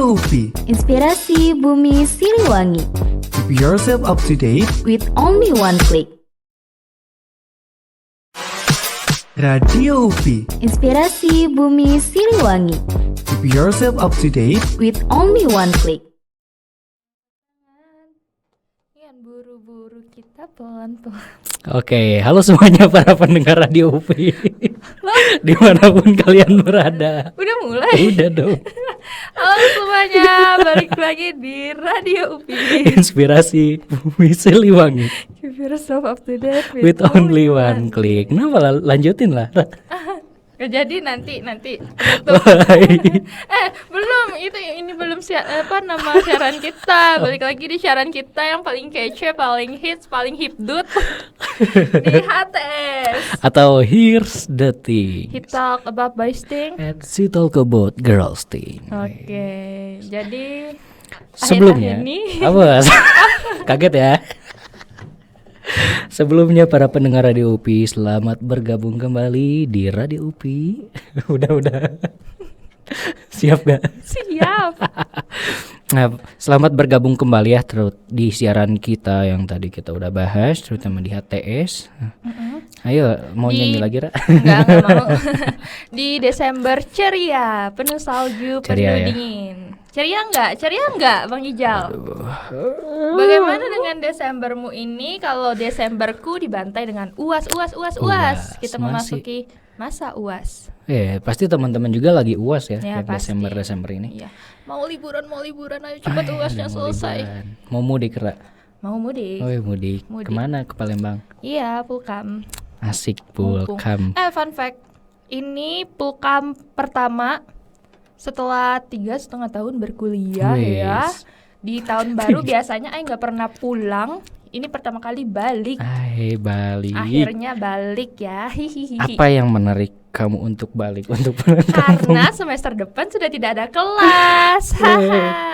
Radio UPI. Inspirasi Bumi Siliwangi. Keep yourself up to date. With only one click. Radio UPI. Inspirasi Bumi Siliwangi. Keep yourself up to date. With only one click. Buru-buru kita pelan-pelan. Oke, halo semuanya para pendengar Radio UPI dimanapun kalian berada. Udah mulai? Udah dong. Halo semuanya, balik lagi di Radio UPI. Inspirasi Bumi Siliwangi. Keep yourself up to date With only one click. Kenapa lanjutin lah. Jadi nanti belum ini belum nama siaran kita. Balik lagi di siaran kita yang paling kece, paling hits, paling hipdut di HTS. Atau Here's the Thing. He talk about boys thing. And she talk about girls thing. Oke, jadi sebelumnya akhir-akhir ini apa? Kaget ya. Sebelumnya para pendengar Radio UPI, selamat bergabung kembali di Radio UPI. Udah. Siap gak? siap. Nah, selamat bergabung kembali ya di siaran kita yang tadi kita udah bahas, terutama di HTS. Ayo, mau nyanyi lagi, Ra? Enggak mau. Di Desember ceria, penuh salju, penuh Ceria, ya? dingin. Ceria enggak, Bang Ijal? Bagaimana dengan Desembermu ini? Kalau Desemberku dibantai dengan UAS. Kita Masih. memasuki masa UAS. Pasti teman-teman juga lagi UAS ya, Ya, pasti. Desember ini. Iya. Mau liburan, ayo cepat UASnya Mau selesai. liburan. Mau mudik, Ra? Mau mudik. Oh, mudik. Kemana? Ke Palembang. Iya, Pulkam. Asik, Mumpung. Pulkam. Fun fact, ini Pulkam pertama setelah 3,5 tahun berkuliah ya. Di tahun baru biasanya nggak pernah pulang. Ini pertama kali balik. Balik. Akhirnya balik ya. Apa yang menarik kamu untuk balik untuk pulang kampung? Karena semester depan sudah tidak ada kelas.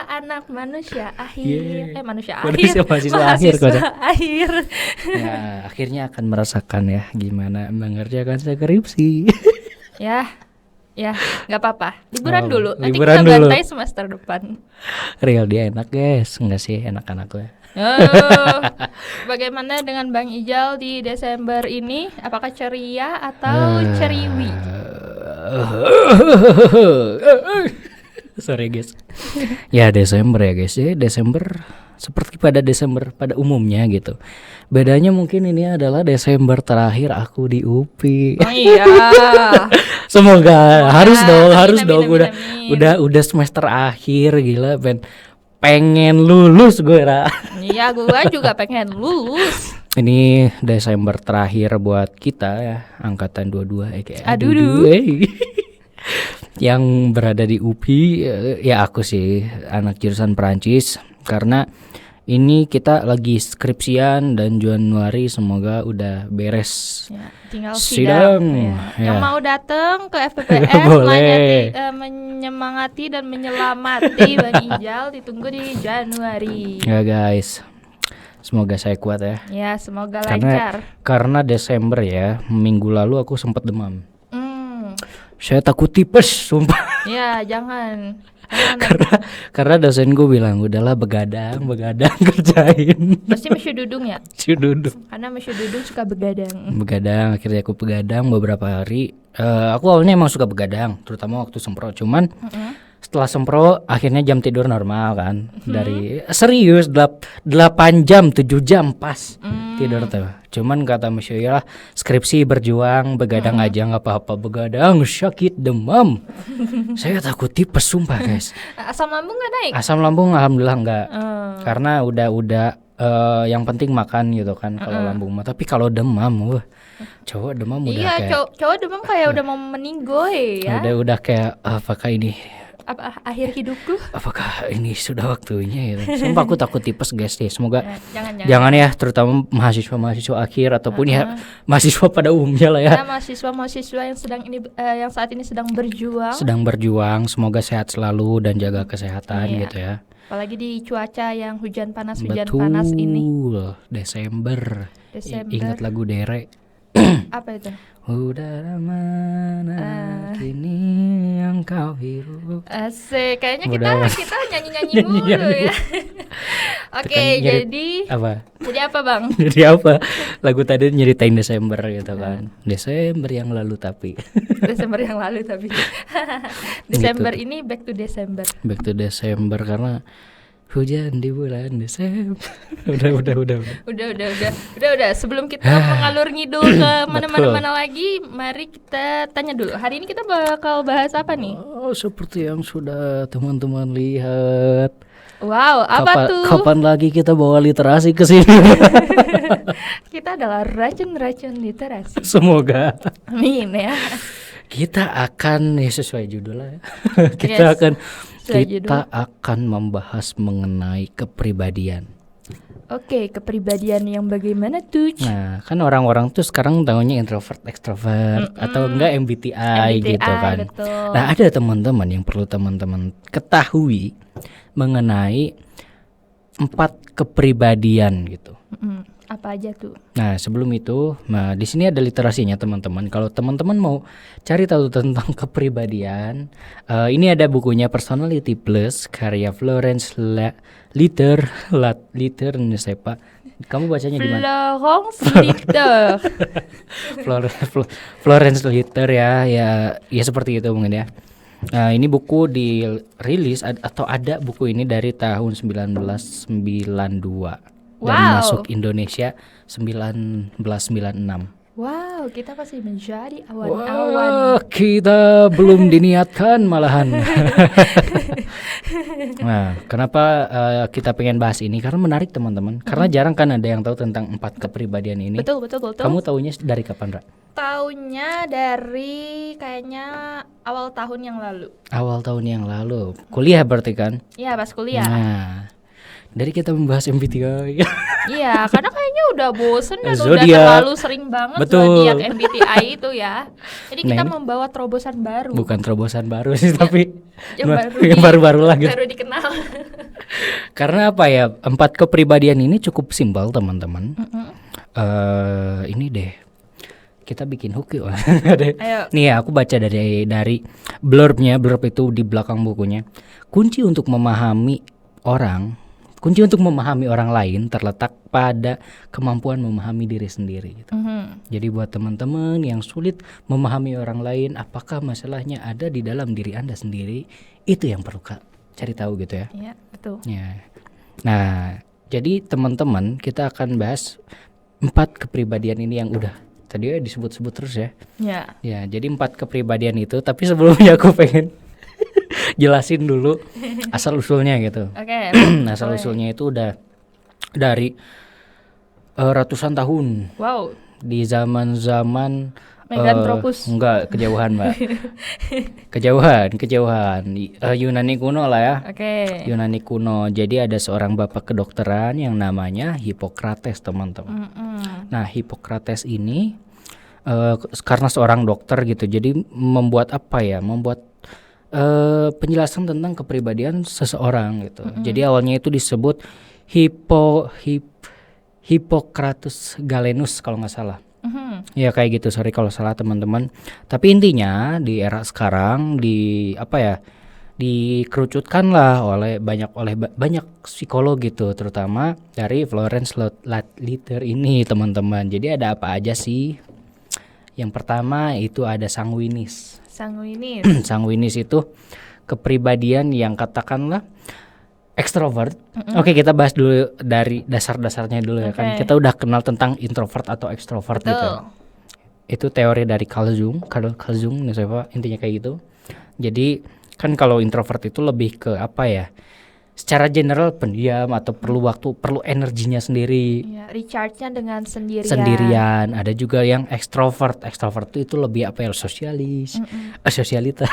Anak manusia akhir. Mahasiswa akhir kok. Akhir. Ya, akhirnya akan merasakan ya gimana mengerjakan skripsi. Ya, nggak apa-apa. Liburan dulu. Nanti liburan kita dulu. bantai semester depan. Real dia enak guys, enggak sih enak-enak gue. Bagaimana dengan Bang Ijal di Desember ini? Apakah ceria atau ceriwi? Sorry guys. Ya Desember ya guys ya. Desember seperti pada Desember pada umumnya gitu. Bedanya mungkin ini adalah Desember terakhir aku di UPI. Oh iya. Semoga harus dong amin. udah semester akhir gila pengen lulus gue Ra. Iya, gue juga pengen lulus. Ini Desember terakhir buat kita ya, angkatan 22 Aduh. Yang berada di UPI ya aku sih anak jurusan Perancis karena ini kita lagi skripsian dan Januari semoga udah beres. Ya, tinggal sidang. Ya. Ya. Yang mau datang ke FPPS menyemangati dan menyelamati Bang Ijal ditunggu di Januari. Ya guys. Semoga saya kuat ya. Ya, semoga lancar. Karena Desember ya, minggu lalu aku sempat demam. Saya takut tipes, sumpah. Ya, jangan. Karena dosen gue bilang udahlah begadang kerjain. Pasti Mesyu Dudung ya? Mesyu Dudung. Karena Mesyu Dudung suka begadang. Akhirnya aku begadang beberapa hari. Aku awalnya emang suka begadang, terutama waktu sempro. Cuman setelah sempro akhirnya jam tidur normal kan. Dari serius 8 jam 7 jam pas tidur tuh. Cuman kata Mesyu ya skripsi berjuang begadang aja nggak apa-apa, begadang sakit demam. Saya takut tipes sumpah guys. Asam lambung nggak naik? Asam lambung alhamdulillah enggak. Karena udah yang penting makan gitu kan kalau lambung mah. Tapi kalau demam cowok demam udah kayak cowok demam kayak udah mau meninggoy ya. Udah kayak apakah ini akhir hidupku? Apakah ini sudah waktunya gitu. Sumpah aku takut tipes guys deh. Semoga jangan ya, terutama mahasiswa akhir ataupun ya mahasiswa pada umumnya lah ya. Nah, mahasiswa yang yang saat ini sedang berjuang, semoga sehat selalu dan jaga kesehatan gitu ya. Apalagi di cuaca yang hujan panas Betul, panas ini. Desember. Ingat lagu Dere. Apa itu? Udara mana kini yang kau hirup. Asik, kayaknya Mudah. kita nyanyi-nyanyi mulu ya. Oke, Tekan nyerit jadi apa? Bang? Jadi apa? Lagu tadi nyeritain Desember gitu kan. Desember yang lalu tapi. Desember yang lalu tapi. Desember ini back to Desember. Back to Desember karena hujan di bulan Desember. Udah. Udah. Sebelum kita mengalur ngidul ke mana-mana lagi, mari kita tanya dulu. Hari ini kita bakal bahas apa nih? Oh, seperti yang sudah teman-teman lihat. Wow, apa tuh? Kapan lagi kita bawa literasi ke sini? Kita adalah racun-racun literasi. Semoga. Amin ya. Kita akan sesuai judul lah ya. Yes, sesuai kita akan membahas mengenai kepribadian. Oke, kepribadian yang bagaimana tuh? Nah, kan orang-orang tuh sekarang tahunya introvert, extrovert atau enggak MBTI gitu kan. Betul. Nah, ada teman-teman yang perlu teman-teman ketahui mengenai 4 kepribadian gitu. Apa aja tuh? Nah, sebelum itu, di sini ada literasinya teman-teman. Kalau teman-teman mau cari tahu tentang kepribadian, ini ada bukunya Personality Plus karya Florence Litter, saya Pak. Kamu bacanya di mana? Florence Litter ya seperti itu mungkin ya. Nah, ini buku dirilis atau ada buku ini dari tahun 1992. Dan masuk Indonesia 1996. Wow, kita pasti menjadi Wah, awan-awan. kita belum diniatkan malahan. Nah, kenapa kita pengen bahas ini? Karena menarik teman-teman. Karena jarang kan ada yang tahu tentang 4 kepribadian ini. Betul. Kamu taunya dari kapan, Ra? Taunya dari kayaknya awal tahun yang lalu. Awal tahun yang lalu. Kuliah berarti kan? Iya, pas kuliah. Nah, dari kita membahas MBTI. Iya, karena kayaknya udah bosen dan udah Zodiac. terlalu sering banget Betul. zodiak MBTI itu ya. Jadi kita Nah, membawa terobosan baru. Bukan terobosan baru sih, tapi yang baru-baru lah gitu. Baru dikenal. Karena apa ya? 4 kepribadian ini cukup simpel teman-teman. Ini deh. Kita bikin hook yuk. Ayo. Nih ya, aku baca dari blurbnya. Blurb itu di belakang bukunya. Kunci untuk memahami orang lain terletak pada kemampuan memahami diri sendiri gitu. Jadi buat teman-teman yang sulit memahami orang lain, apakah masalahnya ada di dalam diri Anda sendiri? Itu yang perlu cari tahu gitu ya. Iya, betul. Ya. Nah, jadi teman-teman kita akan bahas 4 kepribadian ini yang udah tadi ya disebut-sebut terus ya. Ya. Ya, jadi 4 kepribadian itu, tapi sebelumnya aku pengen jelasin dulu asal usulnya gitu. Oke. Asal usulnya itu udah dari ratusan tahun. Wow. Di zaman-zaman Megantropus. enggak, kejauhan, Mbak. Kejauhan. Yunani kuno lah ya. Oke. Yunani kuno. Jadi ada seorang bapak kedokteran yang namanya Hippocrates, teman-teman. Nah, Hippocrates ini karena seorang dokter gitu. Jadi membuat penjelasan tentang kepribadian seseorang gitu. Jadi awalnya itu disebut Hippocrates Galenus kalau nggak salah. Ya kayak gitu, sorry kalau salah teman-teman. Tapi intinya di era sekarang dikerucutkan lah oleh banyak psikolog gitu, terutama dari Florence Litter ini teman-teman. Jadi ada apa aja sih? Yang pertama itu ada sanguinis. Sanguinis itu kepribadian yang katakanlah ekstrovert. Oke, kita bahas dulu dari dasar-dasarnya dulu ya kan. Kita udah kenal tentang introvert atau ekstrovert gitu. Itu teori dari Carl Jung nih siapa intinya kayak gitu. Jadi kan kalau introvert itu lebih ke apa ya? Secara general pendiam atau perlu energinya sendiri. Ya, recharge-nya dengan sendirian. Ada juga yang ekstrovert itu lebih apa ya, sosialita.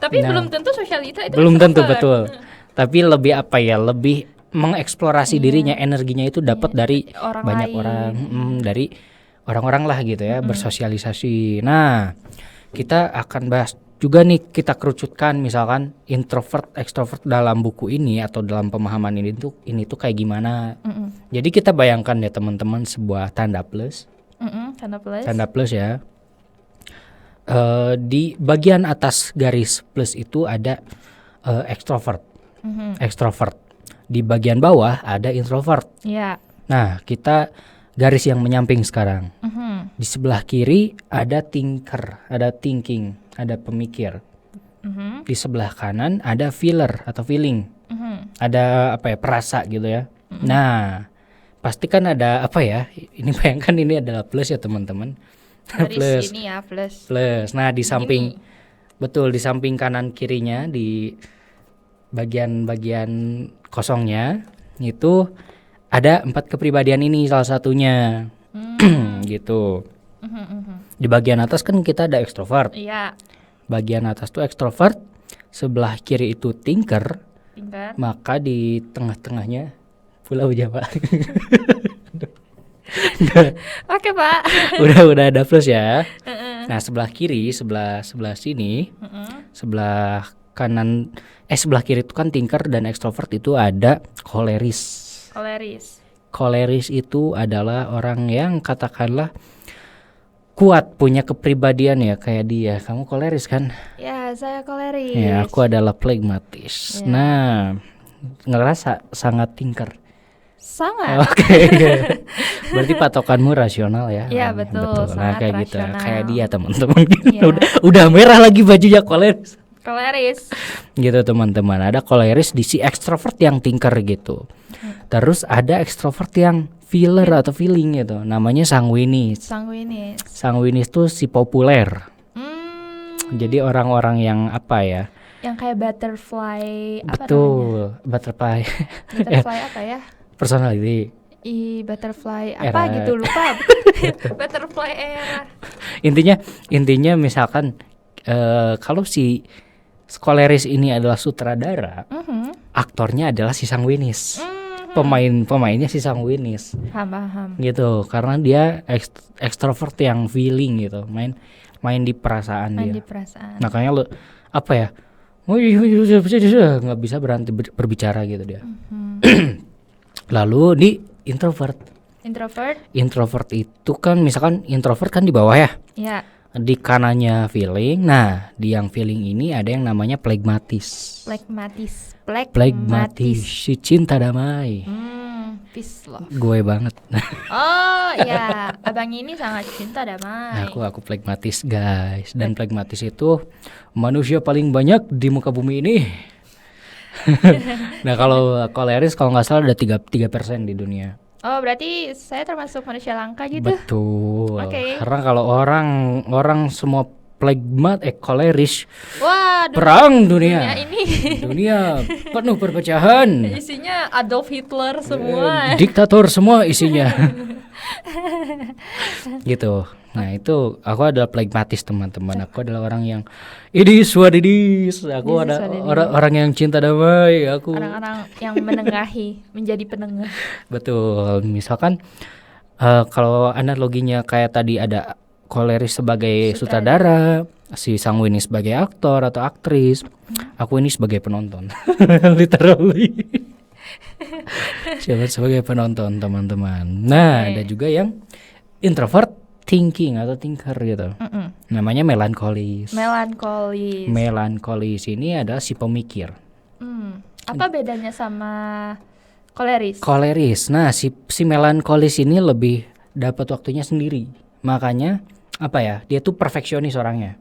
Tapi belum tentu sosialita itu belum tentu, betul. Tapi lebih apa ya, lebih mengeksplorasi dirinya, energinya itu dapat dari banyak orang, dari orang-orang lah gitu ya, bersosialisasi. Nah, kita akan bahas juga nih kita kerucutkan misalkan introvert, extrovert dalam buku ini atau dalam pemahaman ini tuh kayak gimana. Jadi kita bayangkan ya teman-teman sebuah tanda plus. Tanda plus. Tanda plus ya. Di bagian atas garis plus itu ada extrovert. Extrovert. Di bagian bawah ada introvert. Ya. Nah, kita garis yang menyamping sekarang. Di sebelah kiri ada thinker, ada thinking, ada pemikir. Di sebelah kanan ada feeler atau feeling. Ada apa ya, perasa gitu ya. Nah, pasti kan ada apa ya? Ini bayangkan ini adalah plus ya teman-teman. Garis ini ya plus. Plus. Nah, di samping Gini. betul di samping kanan kirinya di bagian-bagian kosongnya itu ada 4 kepribadian ini salah satunya. Gitu. Di bagian atas kan kita ada extrovert. Iya. Bagian atas tuh extrovert, sebelah kiri itu thinker, Pintar. maka di tengah-tengahnya Pulau Jawa. Oke, Pak. udah ada plus ya. Nah, sebelah kiri, sebelah sini, sebelah kanan sebelah kiri itu kan thinker dan extrovert itu ada koleris. Koleris. Koleris itu adalah orang yang katakanlah kuat, punya kepribadian ya kayak dia. Kamu koleris kan? Ya, saya koleris. Ya, aku adalah phlegmatis. Ya. Nah, ngerasa sangat thinker. Sangat. Oke. Berarti patokanmu rasional ya? Iya, betul, Nah, sangat kayak gitu. rasional. Kayak dia teman-teman. Iya. udah merah lagi bajunya koleris. Koleris. Gitu teman-teman. Ada koleris di si extrovert yang thinker gitu. Terus ada extrovert yang feeler atau feeling gitu. Namanya sanguinis. Sanguinis. Sanguinis tuh si populer. Jadi orang-orang yang apa ya? Yang kayak butterfly apa namanya? Betul, butterfly. Butterfly apa ya? Personality. Butterfly Era. apa gitu lupa. Butterfly era. Intinya misalkan kalau si koleris ini adalah sutradara, aktornya adalah si sanguinis. Pemainnya si sanguinis. Paham. Gitu, karena dia ekstrovert yang feeling gitu, main di perasaan Main dia. di perasaan. Makanya lo apa ya? Nggak bisa berhenti berbicara gitu dia. Lalu di introvert. Introvert itu kan misalkan introvert kan di bawah ya. Ya. Di kanannya feeling. Nah, di yang feeling ini ada yang namanya phlegmatis. Phlegmatis, si cinta damai. Peace love. Gue banget. Oh ya, abang ini sangat cinta damai. Aku phlegmatis guys. Dan phlegmatis itu manusia paling banyak di muka bumi ini. Nah, kalau koleris kalau nggak salah ada 3% di dunia. Oh, berarti saya termasuk manusia langka gitu. Betul. Oke. Karena kalau orang semua koleris, Wah, perang dunia. ini Dunia penuh perpecahan. isinya Adolf Hitler semua. Diktator semua isinya. Gitu. Nah, itu aku adalah phlegmatis teman-teman. Aku adalah orang yang idis wadidis. Aku Idis ada wadidis. orang yang cinta damai. Aku Orang-orang yang menengahi, menjadi penengah. betul. Misalkan kalau analoginya kayak tadi ada koleris sebagai sutradara, si sanguinis sebagai aktor atau aktris, aku ini sebagai penonton. Literally. Siapa sebagai penonton teman-teman. Nah, Oke. ada juga yang introvert thinking atau thinker gitu. Namanya melankolis. Melankolis. Melankolis ini adalah si pemikir. Apa bedanya sama koleris? Koleris. Nah, si melankolis ini lebih dapat waktunya sendiri. Makanya apa ya? Dia tuh perfeksionis orangnya.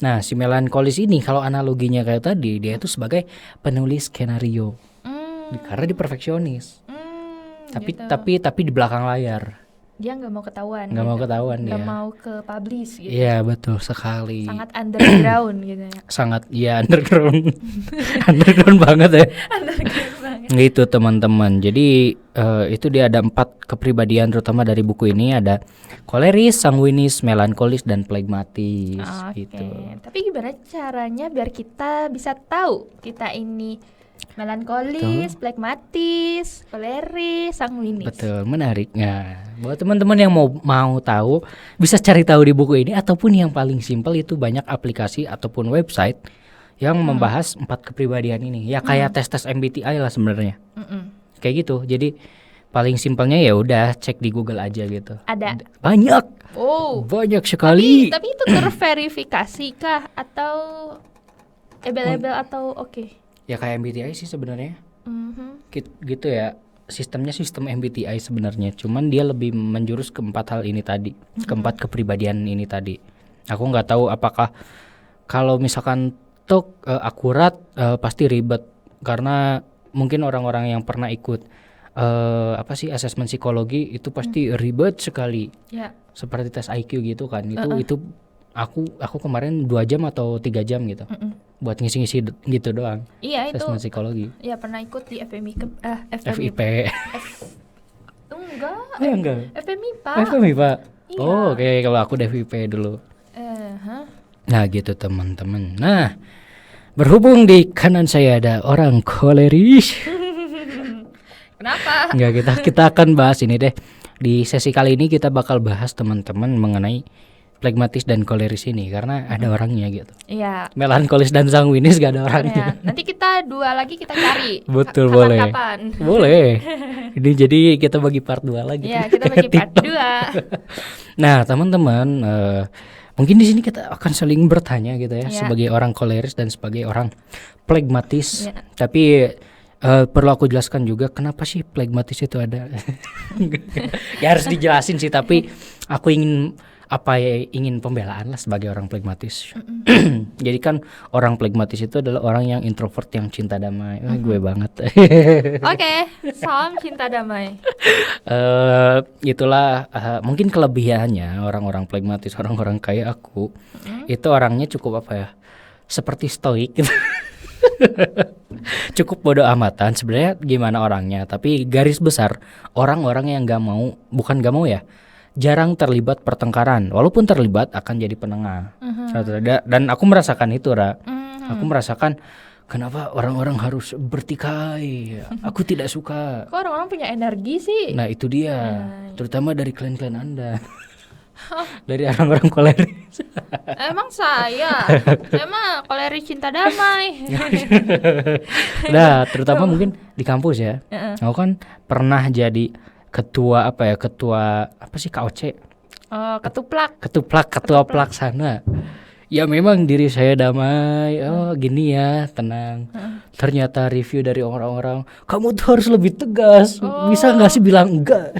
Nah, si melankolis ini kalau analoginya kayak tadi, dia itu sebagai penulis skenario. Karena dia perfeksionis. Gitu. Tapi di belakang layar. Dia nggak mau ketahuan. Nggak mau ketahuan Nggak dia. mau ke publish gitu. Iya, betul sekali. Sangat underground gitu ya. Sangat ya underground. Underground banget ya. Underground banget. Gitu teman-teman. Jadi itu dia ada 4 kepribadian terutama dari buku ini ada koleris, sanguinis, melankolis dan phlegmatis Oke. gitu. Tapi gimana caranya biar kita bisa tahu kita ini Melankolis, plekmatis, koleris, sanguinis. Betul, menarik. Nah, buat teman-teman yang mau tahu, bisa cari tahu di buku ini, ataupun yang paling simpel itu banyak aplikasi ataupun website yang membahas 4 kepribadian ini. Ya kayak tes MBTI lah sebenarnya. Kayak gitu. Jadi paling simpelnya ya udah cek di Google aja gitu. Ada. Banyak. Oh. Banyak sekali. Tapi itu terverifikasi kah atau embel-embel atau oke? Ya kayak MBTI sih sebenarnya. Mhm. Gitu ya. Sistemnya sistem MBTI sebenarnya. Cuman dia lebih menjurus ke 4 hal ini tadi. Ke 4 kepribadian ini tadi. Aku nggak tahu apakah kalau misalkan akurat, pasti ribet. Karena mungkin orang-orang yang pernah ikut asesmen psikologi itu pasti ribet sekali. Ya. Seperti tes IQ gitu kan. Itu aku kemarin 2 jam atau 3 jam gitu. Buat ngisi-ngisi gitu doang. Iya itu. Asesmen psikologi. Ya pernah ikut di FMI FIP. Enggak. Enggak. FMI Pak. FMI Pak. Iya. Oh, oke, kalau aku FIP dulu. Nah, gitu teman-teman. Nah, berhubung di kanan saya ada orang koleris. Kenapa? Enggak, kita akan bahas ini deh. Di sesi kali ini kita bakal bahas teman-teman mengenai plekmatis dan koleris ini karena ada orangnya gitu. Iya. Melankolis dan sanguinis gak ada orangnya. Ya. Nanti kita 2 lagi kita cari. Betul, boleh. Kapan? Boleh. Ini jadi kita bagi part 2 lagi. Iya, kita bagi part 2. Nah, teman-teman, mungkin di sini kita akan saling bertanya gitu ya, Ya. sebagai orang koleris dan sebagai orang plekmatis. Ya. Tapi perlu aku jelaskan juga kenapa sih plekmatis itu ada. Ya harus dijelasin sih, tapi aku ingin pembelaan lah sebagai orang plekmatis. Jadi kan orang plekmatis itu adalah orang yang introvert yang cinta damai. Gue banget. Oke, salam cinta damai. Itulah mungkin kelebihannya orang-orang plekmatis, orang-orang kayak aku. Itu orangnya cukup apa ya? Seperti stoik gitu. Cukup bodo amatan sebenarnya gimana orangnya, tapi garis besar orang-orang yang bukan gak mau ya, jarang terlibat pertengkaran, walaupun terlibat akan jadi penengah. Dan aku merasakan itu, Ra. Aku merasakan kenapa orang-orang harus bertikai. Aku tidak suka. Kok orang-orang punya energi sih? Nah itu dia, terutama dari klien-klien Anda. Dari orang-orang koleris. Emang saya mah koleris cinta damai. Nah terutama mungkin di kampus ya. Aku kan pernah jadi ketua KOC. Ketua pelaksana. Ya memang diri saya damai. Oh gini ya, tenang. Ternyata review dari orang-orang, kamu tuh harus lebih tegas. Bisa nggak sih bilang enggak?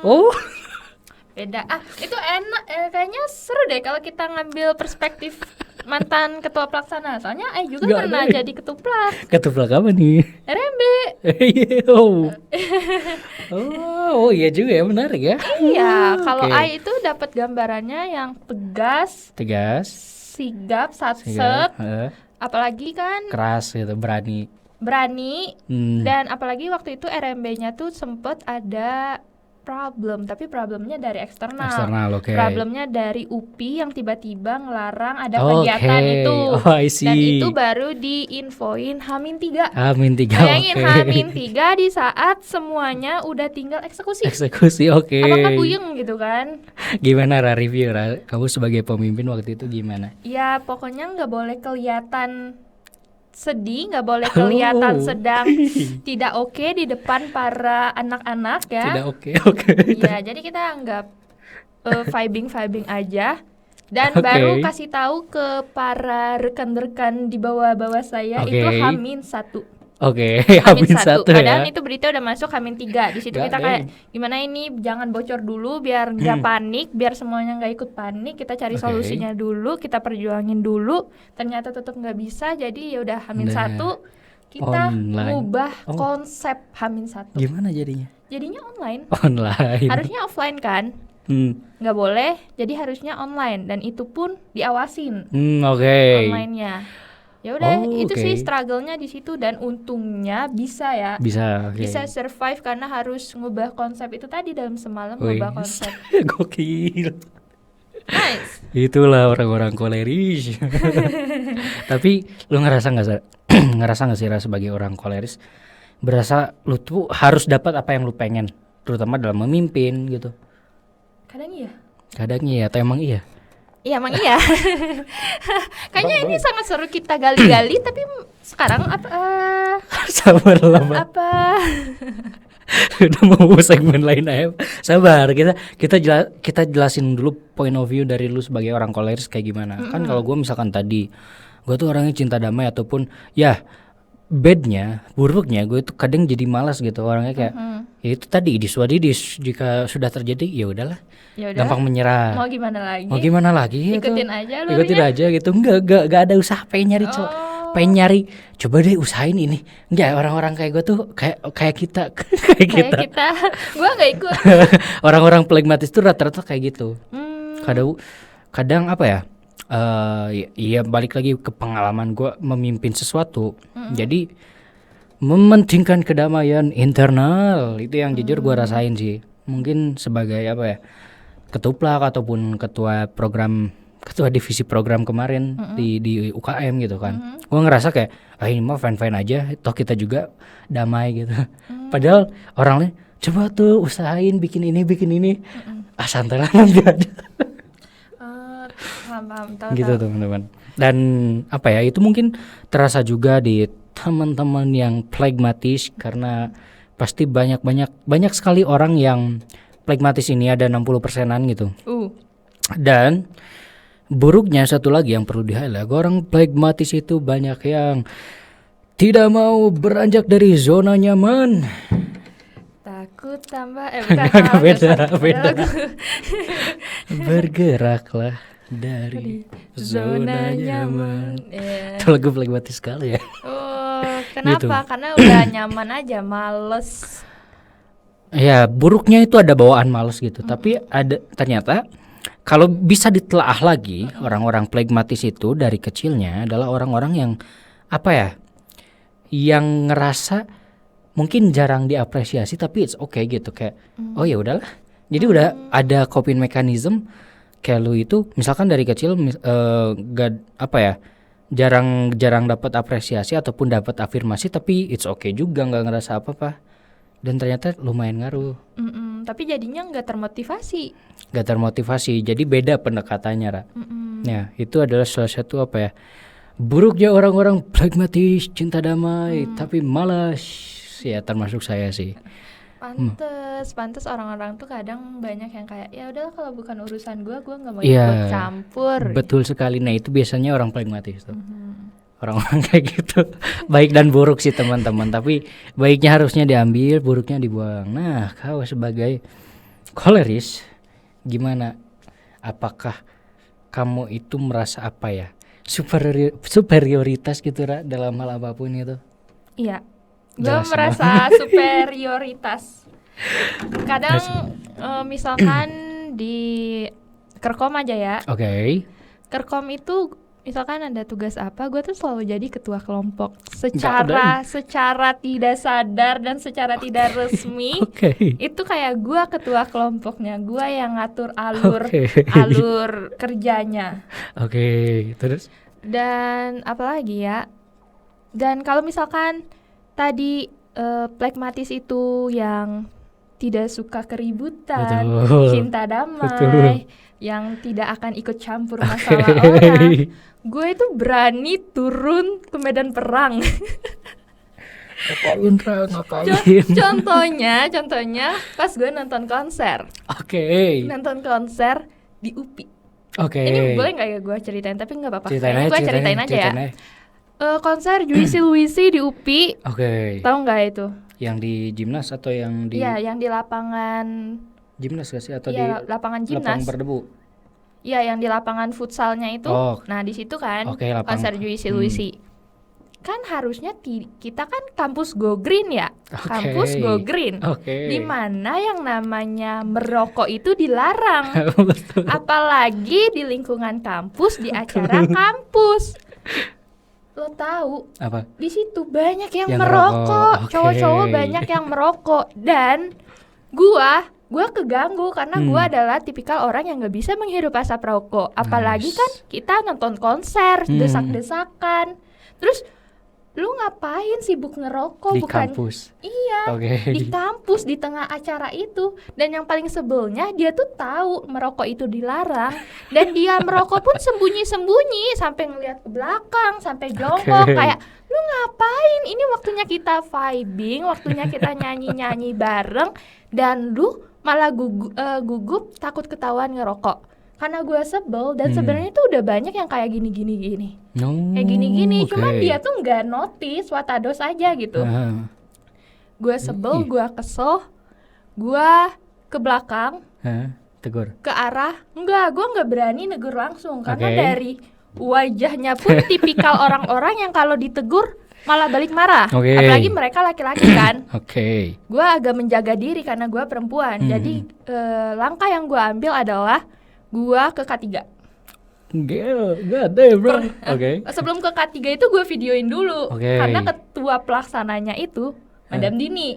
Oh Beda. Itu enak. Kayaknya seru deh kalau kita ngambil perspektif mantan ketua pelaksana. Soalnya juga Nggak pernah ada. jadi ketuplak ketuplak apa nih? RMB. Oh iya juga ya, menarik ya. Iya, kalau Oke. itu dapat gambarannya yang tegas, Tegas, sigap, satset, sigap, apalagi kan keras gitu, berani. dan apalagi waktu itu RMB-nya tuh sempet ada problem, tapi problemnya dari Eksternal, oke. Problemnya dari UPI yang tiba-tiba ngelarang ada Oke. kegiatan itu. Oh, I see. Dan itu baru diinfoin H-3. H-3. Bayangin Oke. H-3 di saat semuanya udah tinggal eksekusi. Eksekusi, oke. Apakah puyeng gitu kan? Gimana Ra, review Ra? Kamu sebagai pemimpin waktu itu gimana? Ya pokoknya nggak boleh kelihatan sedih, nggak boleh kelihatan sedang tidak oke di depan para anak-anak ya. Tidak oke. Iya, jadi kita anggap vibing aja. Dan Oke. baru kasih tahu ke para rekan-rekan di bawah saya Oke. itu H-1. Oke, H-1. H-1 Padahal ya. itu berita udah masuk H-3. Di situ Nggak kita ada. kayak gimana ini jangan bocor dulu biar nggak panik, biar semuanya nggak ikut panik. Kita cari Oke. solusinya dulu, kita perjuangin dulu. Ternyata tetap nggak bisa, jadi ya udah H-1 kita Online. ngubah Oh. konsep H-1. Gimana jadinya? Jadinya online. Online. Harusnya offline kan? Nggak boleh, jadi harusnya online dan itu pun diawasin Oke. online-nya. Ya udah, Oh, itu oke. sih struggle-nya di situ dan untungnya bisa ya. Bisa, oke. Bisa survive karena harus ngubah konsep itu tadi dalam semalam Wih, ngubah konsep. gokil. Nice. Itulah orang-orang koleris. Tapi lu ngerasa nggak Sa? ngerasa nggak sih Ra, sebagai orang koleris berasa lu tuh harus dapat apa yang lu pengen, terutama dalam memimpin gitu. Kadang iya. Kadang iya atau emang iya? Iya emang iya. Kayaknya ini sangat seru kita gali-gali, tapi sekarang Sabar lah, Pak. apa? Udah mau segmen lain aja. Sabar, kita jelasin dulu point of view dari lu sebagai orang koleris kayak gimana. Kan kalau gue misalkan tadi gue tuh orangnya cinta damai ataupun ya badnya, buruknya gue tuh kadang jadi malas gitu orangnya kayak ya itu tadi diswadidis, jika sudah terjadi ya udahlah. Ya Gampang menyerah. Mau gimana lagi? Mau gimana lagi? Ikutin gitu. aja Ikutin alurnya. aja gitu. Enggak ada usaha pengen nyari pengen nyari. Coba deh usahain ini. Enggak, orang-orang kayak gue tuh kayak kita Kayak kita. Gua nggak ikut. Orang-orang pragmatis tuh rata-rata kayak gitu. Kadang apa ya? Iya balik lagi ke pengalaman gue memimpin sesuatu. Jadi mementingkan kedamaian internal itu yang jujur gue rasain sih. Mungkin sebagai apa ya? Ketuplak ataupun ketua divisi program kemarin di UKM gitu kan. Gue ngerasa kayak ini mah fine aja, toh kita juga damai gitu. Padahal orang lain coba tuh usahain bikin ini santai lah nanti ada. Paham, Gitu teman-teman. Dan apa ya, itu mungkin terasa juga di teman-teman yang pragmatis, karena pasti banyak sekali orang yang pragmatis ini, ada 60%-an gitu. Dan buruknya satu lagi yang perlu di-highlight, orang pragmatis itu banyak yang tidak mau beranjak dari zona nyaman. Takut tambah bukan beda. Bergeraklah dari zona nyaman. Itu lagu pragmatis sekali ya. Kenapa? Gitu. Karena udah nyaman aja, males. Ya, buruknya itu ada bawaan malas gitu. Tapi ada ternyata kalau bisa ditelaah lagi, orang-orang pragmatis itu dari kecilnya adalah orang-orang yang apa ya? Yang ngerasa mungkin jarang diapresiasi tapi it's okay gitu, kayak oh ya udahlah. Jadi udah ada coping mechanism kayak lu itu misalkan dari kecil jarang dapat apresiasi ataupun dapat afirmasi, tapi it's okay juga, nggak ngerasa apa-apa. Dan ternyata lumayan ngaruh. Tapi jadinya nggak termotivasi. Jadi beda pendekatannya, Ra. Ya, itu adalah salah satu apa ya? Buruknya orang-orang pragmatis, cinta damai, tapi malas. Ya, termasuk saya sih. Pantes orang-orang tuh kadang banyak yang kayak ya udahlah kalau bukan urusan gue nggak mau Iya, ikut campur. Betul sekali. Nah, itu biasanya orang pragmatis tuh. Orang-orang kayak gitu. Baik dan buruk sih teman-teman, tapi baiknya harusnya diambil, buruknya dibuang. Nah, kau sebagai koleris gimana? Apakah kamu itu merasa apa ya? Superioritas gitu, Ra, dalam hal apapun itu? Iya. Gue Jelas merasa superioritas. Kadang misalkan di Kerkom aja ya. Oke. Kerkom itu misalkan ada tugas apa, gue tuh selalu jadi ketua kelompok secara tidak sadar dan secara tidak resmi. Itu kayak gue ketua kelompoknya, gue yang ngatur alur kerjanya. Terus? Dan apalagi ya? Dan kalau misalkan tadi pragmatis itu yang tidak suka keributan, cinta damai, yang tidak akan ikut campur masalah orang. Gue itu berani turun ke medan perang. Ngapain? Contohnya pas gue nonton konser. Nonton konser di UPI. Ini boleh nggak ya gue ceritain? Tapi nggak apa-apa. Gue ceritain aja ya. Konser Juicy Luisi di UPI. Tahu nggak itu? Yang di Jimnas atau yang di? Iya, yang di lapangan. Jimnas gak sih atau di lapangan Jimnas? Lapangan berdebu. Iya, yang di lapangan futsalnya itu. Nah, di situ kan konser Juicy Luisi. Kan harusnya kita kan kampus Go Green ya. Kampus Go Green. Di mana yang namanya merokok itu dilarang. Apalagi di lingkungan kampus, di acara kampus. Lo tahu? Apa? Di situ banyak yang merokok. Cowok-cowok banyak yang merokok, dan gua keganggu karena gua adalah tipikal orang yang nggak bisa menghirup asap rokok. Apalagi kan kita nonton konser, desak-desakan. Terus lu ngapain sibuk ngerokok? Di Bukan kampus. Iya, Oke. di kampus di tengah acara itu. Dan yang paling sebelnya dia tuh tahu merokok itu dilarang dan dia merokok pun sembunyi-sembunyi sampai ngeliat ke belakang, sampai jongkok Oke. kayak lu ngapain? Ini waktunya kita vibing, waktunya kita nyanyi-nyanyi bareng dan lu malah gugup takut ketahuan ngerokok. Karena gue sebel dan sebenarnya tuh udah banyak yang kayak gini. No, Kayak gini-gini, oke. cuman dia tuh nggak notice, watados aja gitu. Ah, Gue sebel, gue kesel, gue ke belakang, tegur. ke arah, gue nggak berani negur langsung karena Oke. dari wajahnya pun tipikal orang-orang yang kalau ditegur malah balik marah. Oke. Apalagi mereka laki-laki kan. Oke. Gue agak menjaga diri karena gue perempuan. Jadi langkah yang gue ambil adalah gue ke K3. God damn, bro. Oke. Sebelum ke K3 itu gue videoin dulu. Oke. Karena ketua pelaksananya itu Madam Dini.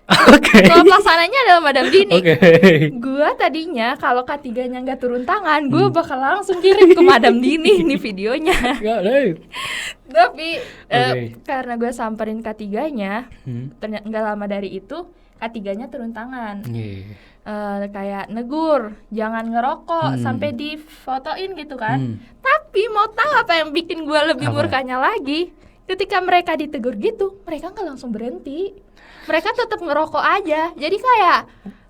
Oke. Ketua pelaksananya adalah Madam Dini. Oke. Gue tadinya kalau K3-nya nggak turun tangan, gue bakal langsung kirim ke Madam Dini nih videonya. God damn. Tapi Oke. karena gue samperin K3-nya, Hmm. ternyata nggak lama dari itu K3-nya turun tangan. Iya. Kayak negur, jangan ngerokok sampai difotoin gitu kan. Tapi mau tahu apa yang bikin gue lebih Apa? murkanya lagi? Ketika mereka ditegur gitu, mereka nggak langsung berhenti. Mereka tetap ngerokok aja. Jadi kayak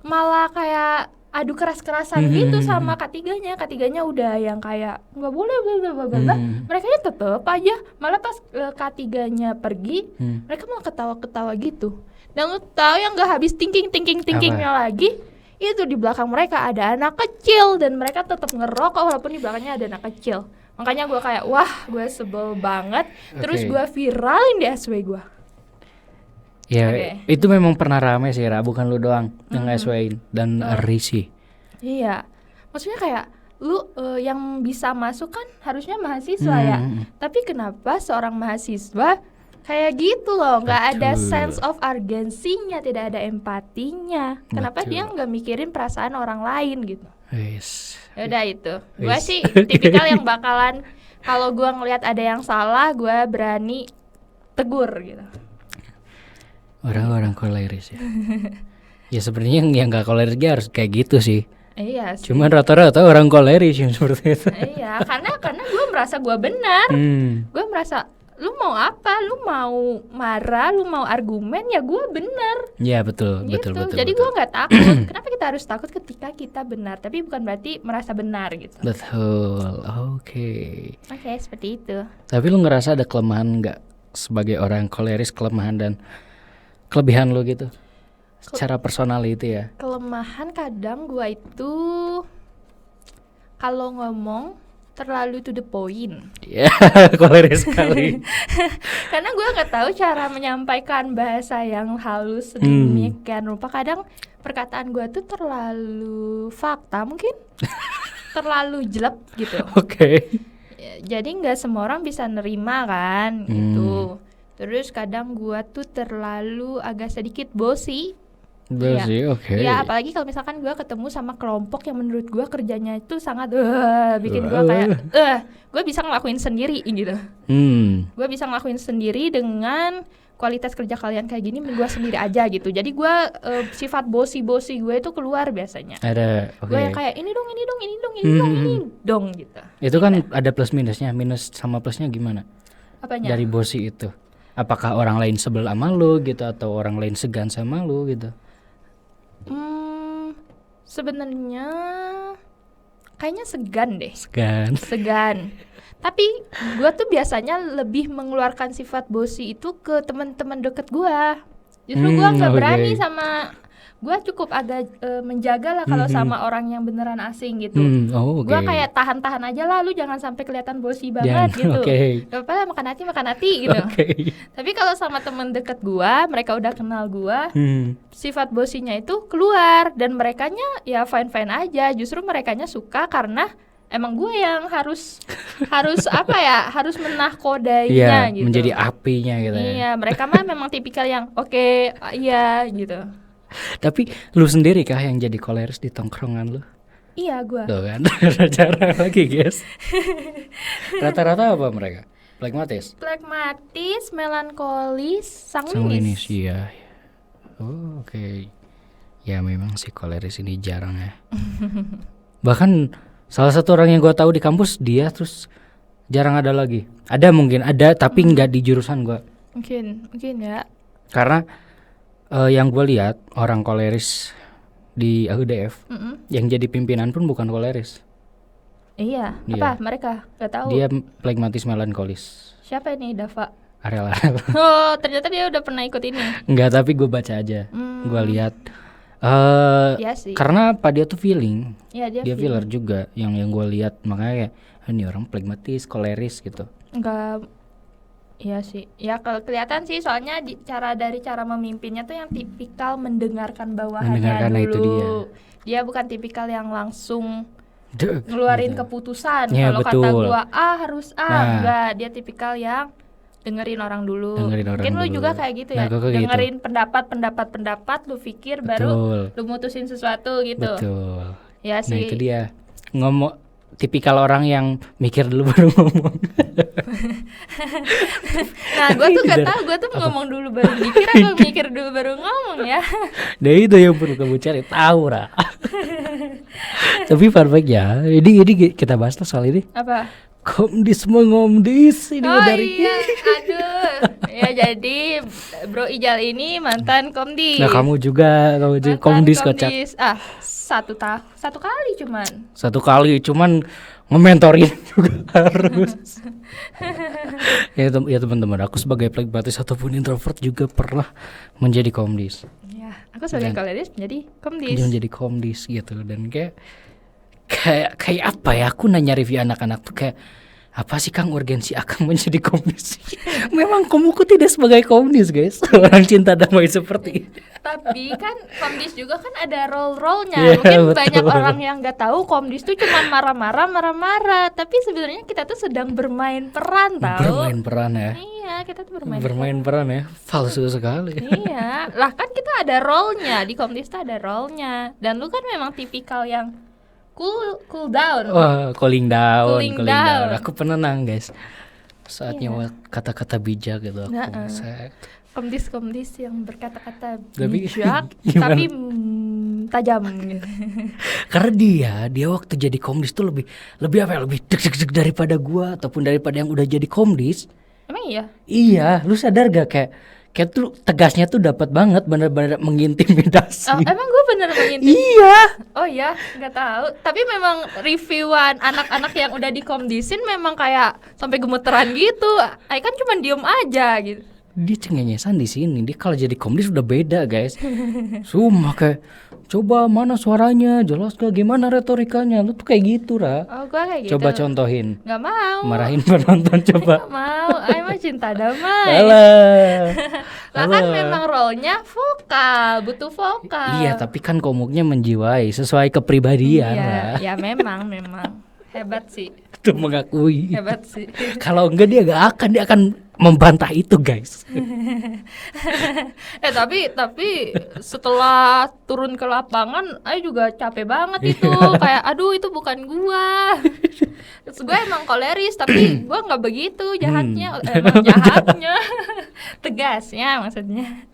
malah kayak adu keras-kerasan gitu sama K3-nya. K3-nya udah yang kayak nggak boleh bla bla bla. Merekanya tetap aja. Malah pas K3-nya pergi, mereka malah ketawa-ketawa gitu. Dan lu tahu yang nggak habis thinking-nya lagi, itu di belakang mereka ada anak kecil dan mereka tetap ngerokok walaupun di belakangnya ada anak kecil. Makanya gue kayak wah gue sebel banget. Terus Oke. gue viralin di SW gue. Ya, Oke. itu memang pernah rame sih, Ra. Bukan lu doang yang SW-in dan Risi. Iya, maksudnya kayak lu yang bisa masuk kan harusnya mahasiswa ya. Tapi kenapa seorang mahasiswa kayak gitu loh, nggak ada Betul. sense of urgency-nya, tidak ada empatinya. Kenapa Betul. dia nggak mikirin perasaan orang lain gitu? Wis. Yaudah itu, gue Wis. sih tipikal yang bakalan kalau gue ngelihat ada yang salah, gue berani tegur gitu. Orang-orang koleris ya. Ya sebenarnya yang nggak koleris dia harus kayak gitu sih. Iya sih. Cuman rata-rata orang koleris yang seperti itu. Iya, karena gue merasa gue benar. Gue merasa lu mau apa? Lu mau marah, lu mau argumen, ya gue benar. Ya betul, Gitu. betul. Jadi gue nggak takut. Kenapa kita harus takut ketika kita benar? Tapi bukan berarti merasa benar gitu. Betul. Oke. Oke, seperti itu. Tapi lu ngerasa ada kelemahan nggak sebagai orang koleris, kelemahan dan kelebihan lu gitu? Secara personal itu ya. Kelemahan kadang gue itu kalau ngomong terlalu to the point. Ya, koleris sekali. Karena gue nggak tahu cara menyampaikan bahasa yang halus sedemikian rupa. Kadang perkataan gue tuh terlalu fakta mungkin, terlalu jelek gitu. Oke. Ya, jadi nggak semua orang bisa nerima kan gitu. Terus kadang gue tuh terlalu agak sedikit bosi. Bosi, oke. Ya apalagi kalau misalkan gue ketemu sama kelompok yang menurut gue kerjanya itu sangat bikin gue kayak gue bisa ngelakuin sendiri gitu. Gue bisa ngelakuin sendiri dengan kualitas kerja kalian kayak gini, gue sendiri aja gitu. Jadi gue sifat bosi gue itu keluar biasanya. Ada, oke. Gue yang kayak ini dong gitu. Itu kan ada plus minusnya. Minus sama plusnya gimana? Apanya? Dari bosi itu. Apakah orang lain sebel sama lu gitu atau orang lain segan sama lu gitu? Sebenarnya kayaknya segan deh. Segan. Tapi gue tuh biasanya lebih mengeluarkan sifat bosi itu ke teman-teman deket gue. Justru gue nggak oke. berani sama, gue cukup agak menjaga lah kalau sama orang yang beneran asing gitu. Oh, oke. Gue kayak tahan-tahan aja lah, lu jangan sampai kelihatan bosi banget Jangan, gitu. oke. Gak apa-apa, makan hati gitu. Oke. Tapi kalau sama temen deket gue, mereka udah kenal gue, Hmm. sifat bosinya itu keluar dan merekanya ya fine-fine aja. Justru merekanya suka karena emang gue yang harus apa ya, harus menahkodainya Iya, gitu. menjadi apinya gitu ya. Iya, mereka mah memang tipikal yang oke, iya gitu. Tapi lu sendiri kah yang jadi koleris di tongkrongan lu? Iya gue. Tuh kan, cara lagi guys. Rata-rata apa mereka? Plekmatis. Plekmatis, melankolis, Sanguinis, sanguinis. iya. Oh, oke. Ya memang sih koleris ini jarang ya. Bahkan salah satu orang yang gue tahu di kampus dia terus jarang ada lagi. Ada mungkin ada tapi nggak di jurusan gue. Mungkin ya. Karena yang gue lihat orang koleris di AUDF yang jadi pimpinan pun bukan koleris. Iya, Iya. apa mereka? Gak tahu. Dia plekmatis melankolis. Siapa ini Dava? Ariel. Oh, ternyata dia udah pernah ikut ini. Enggak, tapi gue baca aja. Gue lihat. Iya sih. Karena apa dia tuh feeling. Iya, dia Dia filler juga yang gue lihat, makanya kayak ini orang plekmatis, koleris gitu. enggak. Iya sih. Ya kalau kelihatan sih soalnya dari cara memimpinnya tuh yang tipikal mendengarkan bawahannya Mendengarkan, dulu. itu dia. Dia bukan tipikal yang langsung Dek, ngeluarin gitu. keputusan. Ya, Kalau kata betul. gua A harus A, Nah. enggak. Dia tipikal yang dengerin orang dulu. Dengerin orang Mungkin lu dulu. juga kayak gitu Nah, ya. gua kayak gitu. Dengerin pendapat, lu pikir baru Betul. lu mutusin sesuatu gitu. Betul. Ya Nah sih. itu dia ngomong tipikal orang yang mikir dulu baru ngomong. Nah, gua tuh gak Tidak. tahu, gua tuh ngomong dulu baru mikir atau mikir dulu baru ngomong ya. Nah itu yang perlu kamu cari tahu Ra. Tapi fun fact ya, ini kita bahas lah soal ini. Apa? Komdis mengomdis ini Oh dari. iya, aduh. Ya jadi Bro Ijal ini mantan komdis. Nah kamu juga Mantan komdis kocak. Ah, satu kali cuman. Satu kali cuman ngementorin juga harus. Ya teman-teman, aku sebagai plekmatis ataupun introvert juga pernah menjadi komdis. Ya, aku sebagai Dan- koleris menjadi komdis. Menjadi komdis gitu, dan kayak apa ya, aku nanya review anak-anak tuh kayak apa sih Kang urgensi akan menjadi komdis? Memang kamuku tidak sebagai komdis guys, orang cinta damai seperti ini. Tapi kan komdis juga kan ada role-role-nya. Iya, Mungkin betul. banyak orang yang nggak tahu komdis tuh cuma marah-marah. Tapi sebenarnya kita tuh sedang bermain peran tahu. Bermain peran ya, Iya, kita tuh bermain peran ya, palsu sekali. Iya, lah kan kita ada role-nya di komdis tuh ada role-nya. Dan lu kan memang tipikal yang cool down. Wah, cooling down. Cooling down. Aku penenang guys. Saatnya kata-kata bijak gitu aku. Nah, Set. komdis yang berkata-kata Tapi bijak gimana? tapi tajam gitu. Karena dia waktu jadi komdis tuh lebih apa ya, lebih deg-deg daripada gua ataupun daripada yang udah jadi komdis. Emang iya? Iya, lu sadar gak kayak tuh tegasnya tuh dapat banget, bener-bener mengintimidasi. Oh, emang gue bener mengintip. Iya. Oh ya, nggak tahu. Tapi memang reviewan anak-anak yang udah dikomdisin memang kayak sampai gemeteran gitu. Ai kan cuma diem aja gitu. Dia cengengesan di sini. Dia kalau jadi komdis udah beda, guys. Sumpah kayak coba mana suaranya, jelas gak gimana retorikanya. Lu tuh kayak gitu, Ra. Oh, gue kayak gitu. Coba contohin. Nggak mau. Marahin penonton coba. Nggak mau. Ai mah cinta damai. Alah. Lah kan memang role-nya vokal, butuh vokal. Iya, tapi kan komuknya menjiwai sesuai kepribadian, Iya, Ra. ya memang hebat sih. Itu mengakui. Hebat sih. Kalau enggak dia dia akan membantah itu, guys. Tapi setelah turun ke lapangan, Ai juga capek banget itu. Kayak aduh itu bukan gua. Terus gue emang koleris tapi gua nggak begitu jahatnya, emang jahatnya. Tegasnya maksudnya.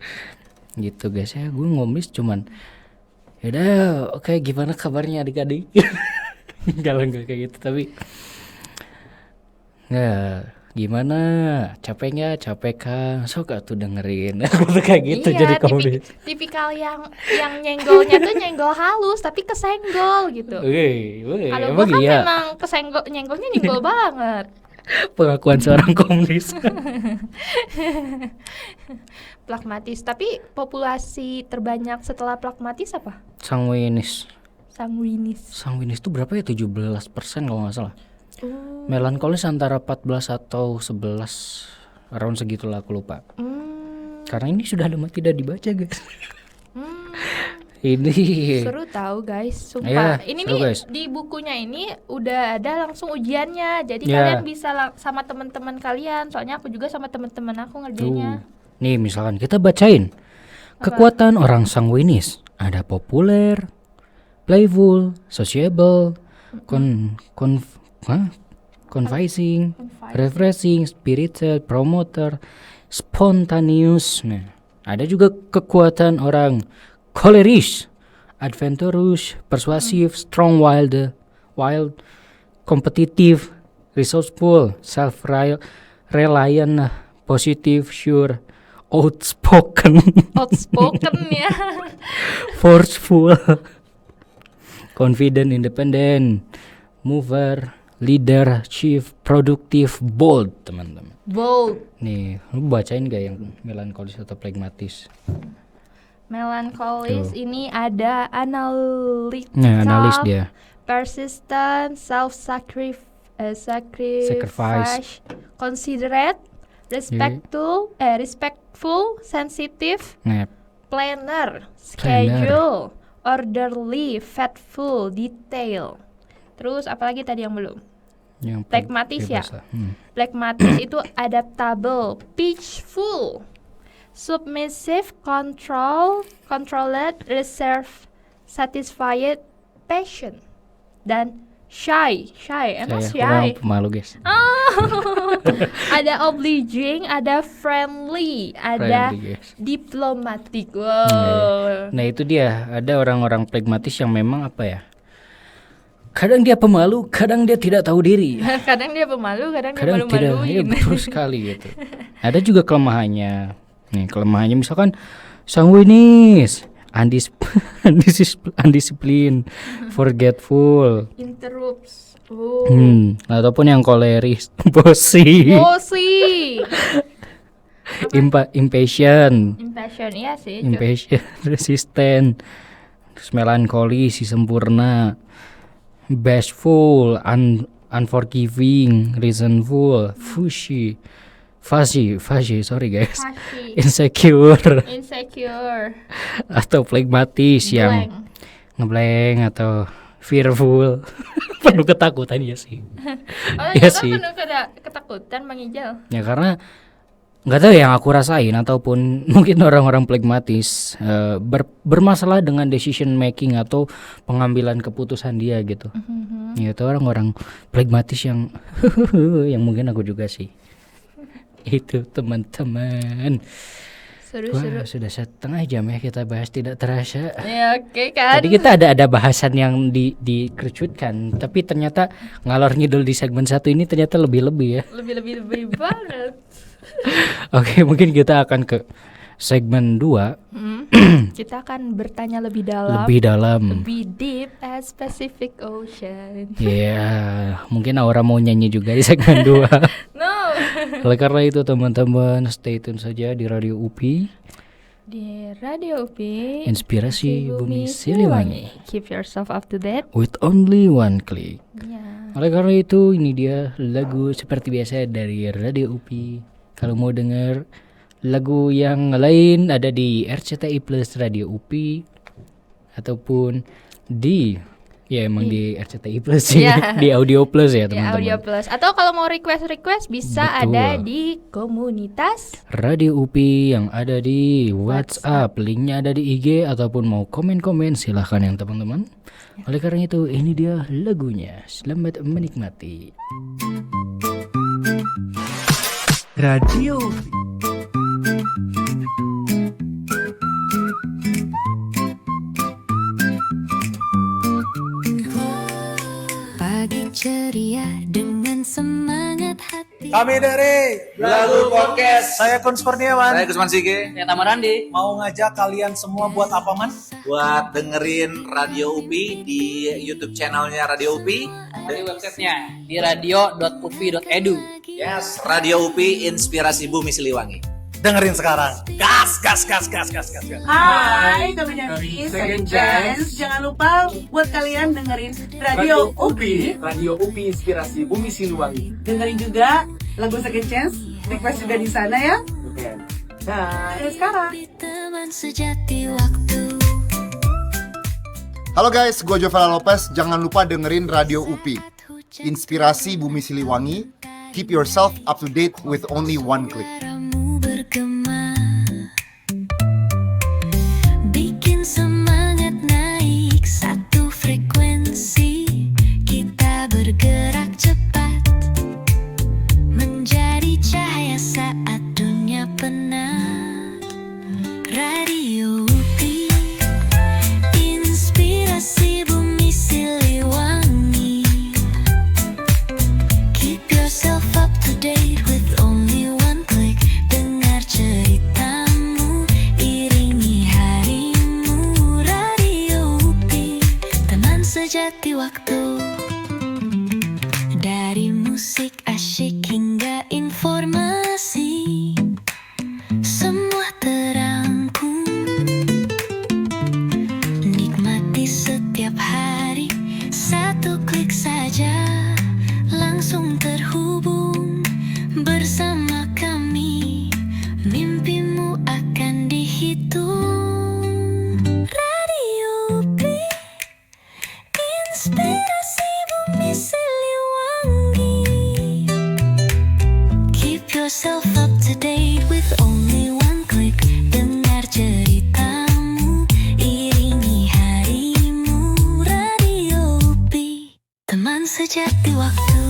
Gitu guys ya, gue ngomis cuman yaudah oke, gimana kabarnya adik-adik. Enggak kayak gitu, tapi nggak gimana, capek nggak, capek kan, sok tuh dengerin. Aku tuh kayak gitu jadi komdis. Tipikal yang nyenggolnya tuh nyenggol halus tapi kesenggol gitu. Kalau gua Emang kan iya memang nyenggolnya nyenggol banget. pengakuan seorang komdis. Plakmatis, tapi populasi terbanyak setelah plakmatis apa? Sanguinis Sanguinis. tuh berapa ya, 17% kalau nggak salah. Melankolis antara 14 atau 11, around segitulah, aku lupa. Karena ini sudah lama tidak dibaca guys. Ini Seru tahu guys, Iya, sumpah. Ini seru, nih guys. di bukunya ini udah ada langsung ujiannya. Jadi Iya. kalian bisa sama teman-teman kalian. Soalnya aku juga sama teman-teman aku ngerjainnya. nih misalkan kita bacain kekuatan orang sanguinis. Ada populer, playful, sociable, confusing, refreshing, spirited, promoter, spontaneous. Nah, ada juga kekuatan orang cholerish, adventurous, persuasive, strong, wild, competitive, resourceful, self-reliant, positive, sure, outspoken, Ya. forceful, confident, independent, mover, leader, chief, productive, bold, teman-teman. Bold. Nih, lu bacain gak yang melankolis atau phlegmatis? Melancholis ini ada analytical, Nah, analis dia. persistent, sacrifice, considerate, respectful, sensitive, Nah, planner, schedule, orderly, faithful, detail. Terus apalagi tadi yang belum? yang Phlegmatis ya. bebas lah. Phlegmatis itu adaptable, peaceful, submissive, controlled, reserved, satisfied, patient, dan shy. Emang Saya shy? kurang pemalu guys. Ada obliging, ada friendly, ada Friendly, guys. diplomatic. Wow. Nah itu dia, ada orang-orang phlegmatis yang memang apa ya, kadang dia pemalu, kadang dia tidak tahu diri, Kadang dia pemalu, kadang dia kadang tidak. Ya, malu-maluin. betul sekali gitu. Ada juga kelemahannya. Nih kelemahannya misalkan sanguinis, undisciplined, forgetful, Interrupts. ataupun yang koleris, bossy, impatient, Impassion, iya sih. resistant, terus melankoli, si sempurna, bashful, unforgiving, resentful, fuzzy, sorry guys, Fashy. insecure, atau phlegmatis yang ngeblank atau fearful, penuh ketakutan ya sih. Ya sih. penuh ketakutan Bang Ijal. Ya karena nggak tahu yang aku rasain ataupun mungkin orang-orang phlegmatis bermasalah dengan decision making atau pengambilan keputusan dia gitu. Ya itu orang-orang phlegmatis yang yang mungkin aku juga sih. Itu teman-teman. Seru-seru. Wah, sudah setengah jam ya kita bahas tidak terasa. Ya oke kan. Tadi kita ada bahasan yang dikerucutkan, tapi ternyata ngalor ngidul di segmen 1 ini ternyata lebih ya. Lebih banget. Oke, mungkin kita akan ke segmen 2. Kita akan bertanya lebih dalam. Lebih deep as Pacific Ocean. Ya, mungkin Aura mau nyanyi juga di segmen 2. No. Oleh karena itu teman-teman stay tune saja di Radio UPI. Di Radio UPI. Inspirasi Bumi Siliwangi. Keep yourself up to date. With only one click. Ya. Oleh karena itu ini dia lagu seperti biasa dari Radio UPI. Kalau mau denger lagu yang lain ada di RCTI Plus Radio UPI ataupun di di RCTI Plus sih, di Audio Plus ya teman-teman. Audio Plus. Atau kalau mau request bisa Betul. ada di komunitas Radio UPI yang ada di WhatsApp, linknya ada di IG ataupun mau komen-komen silahkan yang teman-teman. Oleh karena itu ini dia lagunya. Selamat menikmati. Radio Pagi ceria dengan semangat hati. Kami dari Lagu Podcast. Saya Kun Kurniawan Saya Gusman Sige. mau ngajak kalian semua buat apa man? Buat dengerin Radio UPI di YouTube channelnya Radio UPI. Di websitenya di radio.upi.edu. Yes, Radio UPI Inspirasi Bumi Siliwangi. Dengerin sekarang. Gas. Hai, kami dari Second Chance. Jangan lupa buat kalian dengerin Radio UPI. Radio UPI Inspirasi Bumi Siliwangi. Dengerin juga lagu Second Chance. Request juga di sana ya. Nah, sekarang. Teman sejati waktu. Halo guys, gue Jovela Lopez. Jangan lupa dengerin Radio UPI Inspirasi Bumi Siliwangi. Keep yourself up to date with only one click. Suaramu bergema, bikin semangat naik satu frekuensi. Kita bergerak cepat Radio UPI, inspirasi bumi Siliwangi. Keep yourself up to date with only one click. Dengar ceritamu, iringi harimu. Radio UPI, teman sejati waktu. Dari musik asyik hingga informasi, semua terangkum. Nikmati setiap hari, satu klik saja langsung terhubung bersama kami. Mimpimu akan dihitung. Radio UPI, inspirasi bumi Siliwangi. Keep yourself up to date with only one click. Dengar ceritamu, iringi harimu. Radio UPI, teman sejati waktu.